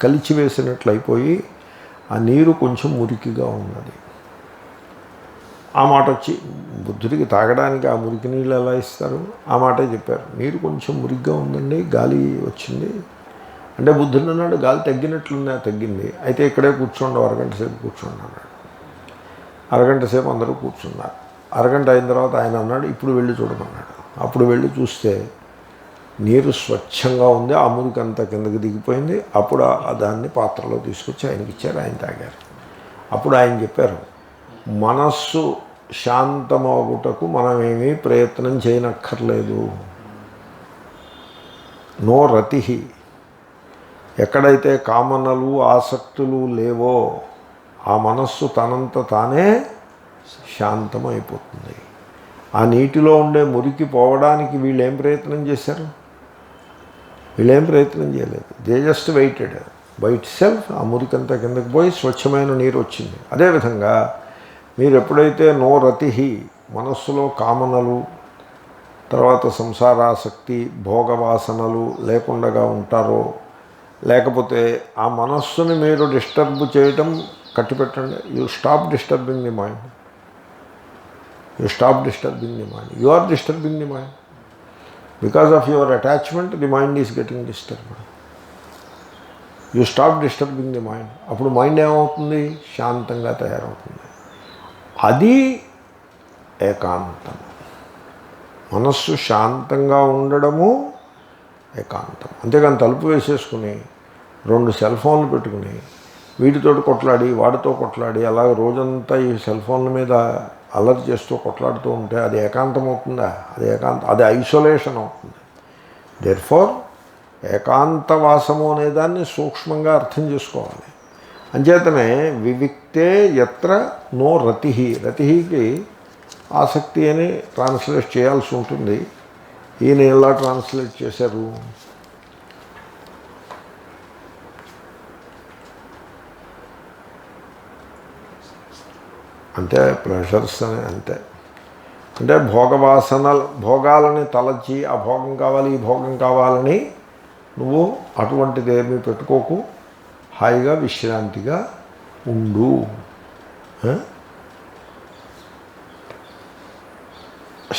కలిచివేసినట్లు అయిపోయి ఆ నీరు కొంచెం మురికిగా ఉన్నది. ఆ మాట వచ్చి బుద్ధుడికి తాగడానికి ఆ మురికి నీళ్ళు ఎలా ఇస్తారు? ఆ మాటే చెప్పారు. నీరు కొంచెం మురికిగా ఉందండి, గాలి వచ్చింది అంటే బుద్ధుడు అన్నాడు, గాలి తగ్గినట్లుందా? తగ్గింది. అయితే ఇక్కడే కూర్చోండి, అరగంట సేపు కూర్చోండి అన్నాడు. అరగంట సేపు అందరూ కూర్చున్నారు. అరగంట అయిన తర్వాత ఆయన అన్నాడు, ఇప్పుడు వెళ్ళి చూడమన్నాడు. అప్పుడు వెళ్ళి చూస్తే నీరు స్వచ్ఛంగా ఉంది. ఆ మురికి అంతా కిందకి దిగిపోయింది. అప్పుడు దాన్ని పాత్రలో తీసుకొచ్చి ఆయనకి ఇచ్చారు. ఆయన తాగారు. అప్పుడు ఆయన చెప్పారు, మనస్సు శాంతమవుటకు మనమేమీ ప్రయత్నం చేయనక్కర్లేదు. నో రతి, ఎక్కడైతే కామనలు ఆసక్తులు లేవో ఆ మనస్సు తనంత తానే శాంతమైపోతుంది. ఆ నీటిలో ఉండే మురికి పోవడానికి వీళ్ళు ఏం ప్రయత్నం చేశారు? వీళ్ళేం ప్రయత్నం చేయలేదు. They just waited by itself. ఆ మురికంతా కిందకి పోయి స్వచ్ఛమైన నీరు వచ్చింది. అదేవిధంగా మీరు ఎప్పుడైతే నో రతి, మనస్సులో కామనలు, తర్వాత సంసారాసక్తి, భోగవాసనలు లేకుండా ఉంటారో, లేకపోతే ఆ మనస్సుని మీరు డిస్టర్బ్ చేయటం కట్టిపెట్టండి. You stop disturbing the mind. You stop disturbing the mind. You are disturbing the mind. Because of your attachment the mind is getting disturbed. You stop disturbing the mind. అప్పుడు మైండ్ ఏమవుతుంది? శాంతంగా తయారవుతుంది. అది ఏకాంతం. మనస్సు శాంతంగా ఉండడము ఏకాంతం. అంతేగాని తలుపు వేసేసుకుని 2 సెల్ ఫోన్లు పెట్టుకుని వీటితో కొట్లాడి వాడితో కొట్లాడి అలాగ రోజంతా ఈ సెల్ ఫోన్ల మీద అల్లరి చేస్తూ కొట్లాడుతూ ఉంటే అది ఏకాంతం అవుతుందా? అది ఐసోలేషన్ అవుతుంది. దేర్ఫోర్ ఏకాంతవాసము అనేదాన్ని సూక్ష్మంగా అర్థం చేసుకోవాలి. అంచేతనే వివిక్తే యత్ర నో రతి, రతికి ఆసక్తి అని ట్రాన్స్లేట్ చేయాల్సి ఉంటుంది. ఈయన ఎలా ట్రాన్స్లేట్ చేశారు? అంటే ప్లెజర్స్ అని, అంతే. అంటే భోగాలని తలచి ఆ భోగం కావాలి ఈ భోగం కావాలని నువ్వు అటువంటిదేమీ పెట్టుకోకు, హాయిగా విశ్రాంతిగా ఉండు.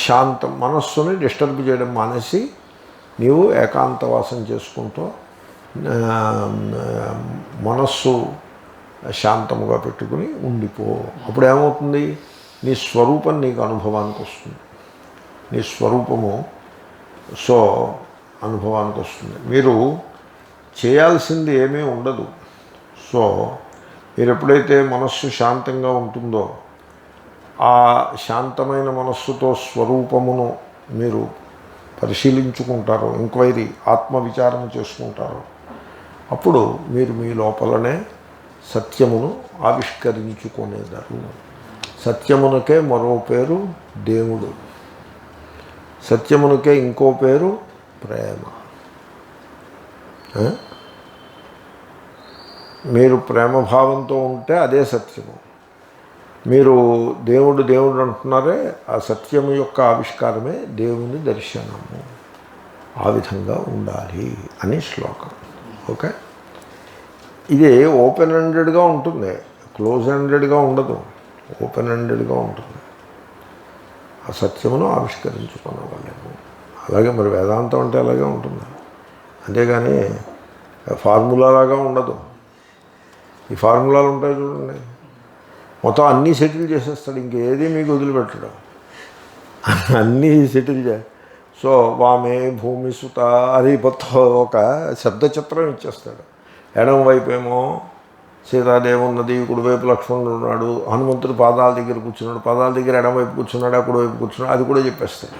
శాంతం, మనస్సుని డిస్టర్బ్ చేయడం మానేసి నీవు ఏకాంతవాసం చేసుకుంటూ మనస్సు శాంతముగా పెట్టుకుని ఉండిపో. అప్పుడు ఏమవుతుంది? నీ స్వరూపం నీకు అనుభవానికి వస్తుంది. నీ స్వరూపము అనుభవానికి వస్తుంది. మీరు చేయాల్సింది ఏమీ ఉండదు. మీరు ఎప్పుడైతే మనస్సు శాంతంగా ఉంటుందో ఆ శాంతమైన మనస్సుతో స్వరూపమును మీరు పరిశీలించుకుంటారో, ఎంక్వైరీ, ఆత్మవిచారం చేసుకుంటారో, అప్పుడు మీరు మీ లోపలనే సత్యమును ఆవిష్కరించుకునేదారు. సత్యమునకే మరో పేరు దేవుడు. సత్యమునకే ఇంకో పేరు ప్రేమ. మీరు ప్రేమభావంతో ఉంటే అదే సత్యము. మీరు దేవుడు అంటున్నారే, ఆ సత్యము యొక్క ఆవిష్కారమే దేవుని దర్శనము. ఆ విధంగా ఉండాలి అని శ్లోకం. ఓకే, ఇది ఓపెన్ ఎండెడ్గా ఉంటుంది, క్లోజ్ ఎండెడ్గా ఉండదు, ఓపెన్ ఎండెడ్గా ఉంటుంది. ఆ సత్యమును ఆవిష్కరించుకోవాలేము. అలాగే మరి వేదాంతం అంటే అలాగే ఉంటుంది. అంతేగాని ఫార్ములాలాగా ఉండదు. ఈ ఫార్ములాలు ఉంటాయి చూడండి, మొత్తం అన్నీ సెటిల్ చేసేస్తాడు, ఇంకేది మీకు వదిలిపెట్టడం, అన్నీ సెటిల్ వామే భూమి సుత అది ఒక శబ్దచిత్రం ఇచ్చేస్తాడు. ఎడం వైపు ఏమో సీతాదేవి ఉన్నది, కుడివైపు లక్ష్మణుడు ఉన్నాడు, హనుమంతుడు పాదాల దగ్గర కూర్చున్నాడు, పాదాల దగ్గర ఎడం వైపు కూర్చున్నాడు, కుడివైపు కూర్చున్నాడు, అది కూడా చెప్పేస్తాడు.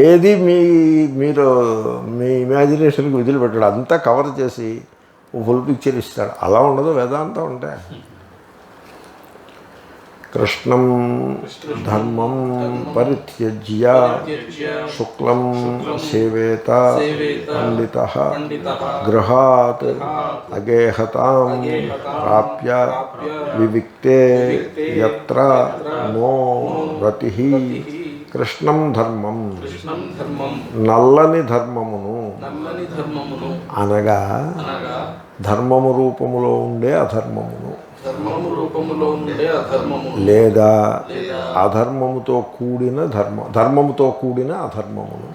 ఏది మీరు మీ ఇమాజినేషన్కి వదిలిపెట్టాడు, అంతా కవర్ చేసి ఫుల్ పిక్చర్ ఇస్తాడు. అలా ఉండదు వేదాంతం అంటే. కృష్ణం ధర్మం పరిత్యజ్య శుక్లం సేవేత పండితః గృహాత్ అగేహతాం ప్రాప్య వివిక్తే యత్ర నో రతిః. కృష్ణం ధర్మం, నల్లని ధర్మమును అనగా ధర్మము రూపములో ఉండే అధర్మమును, లేదా అధర్మముతో కూడిన ధర్మముతో కూడిన అధర్మమును.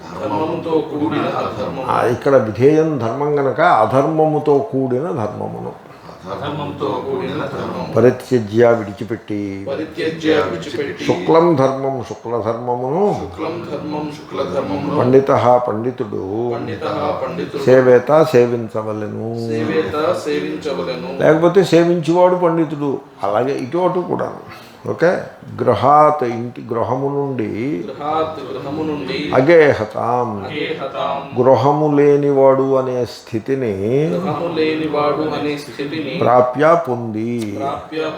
ఇక్కడ విధేయం ధర్మం గనక అధర్మముతో కూడిన ధర్మమును పరిత్యజ్య విడిచిపెట్టి శుక్లం ధర్మం శుక్లధర్మమును పండిత పండితుడు సేవేత సేవించవలెను. లేకపోతే సేవించేవాడు పండితుడు. అలాగే ఇటు అటు కూడా ఓకే, గృహాత్ ఇంటి గృహము నుండి గృహము నుండి అగేహతాం అగేహతాం గృహము లేనివాడు అనే స్థితిని గృహము లేనివాడు అనే స్థితిని ప్రాప్య పొంది.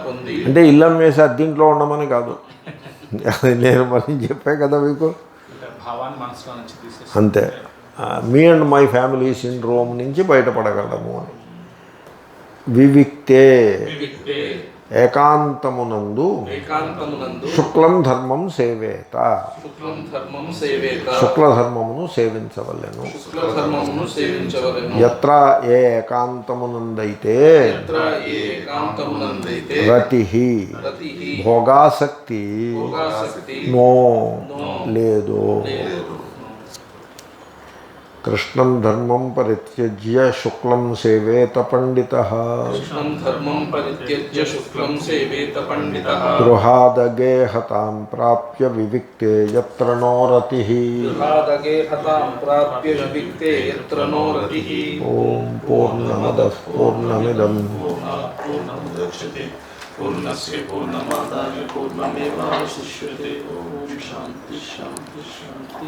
పొంది. అంటే ఇల్లం వేసి అద్దీంట్లో ఉండమని కాదు, నేను మరి చెప్పే కదా మీకు, భావాన్ని మనసులో నుంచి తీసేసి అంతే. Me and my family syndrome నుంచి బయటపడగలము అని. వివిక్తే ఏకాంతమునందు శుక్లం ధర్మం సేవేత శుక్లధర్మమును సేవించవలెను. ఎత్ర ఏ ఏకాంతమునందైతే రతి భోగాసక్తి నో లేదు. కృష్ణం ధర్మం పరిత్యజ్య శుక్లం సేవేత పండితః గృహాదగేహతాం ప్రాప్య వివిక్తే యత్ర నో రతిః. ఓం పూర్ణమదః పూర్ణమిదం పూర్ణస్య పూర్ణమాదాయ పూర్ణమేవాశిష్యతే. ఓం శాంతి శాంతి శాంతి.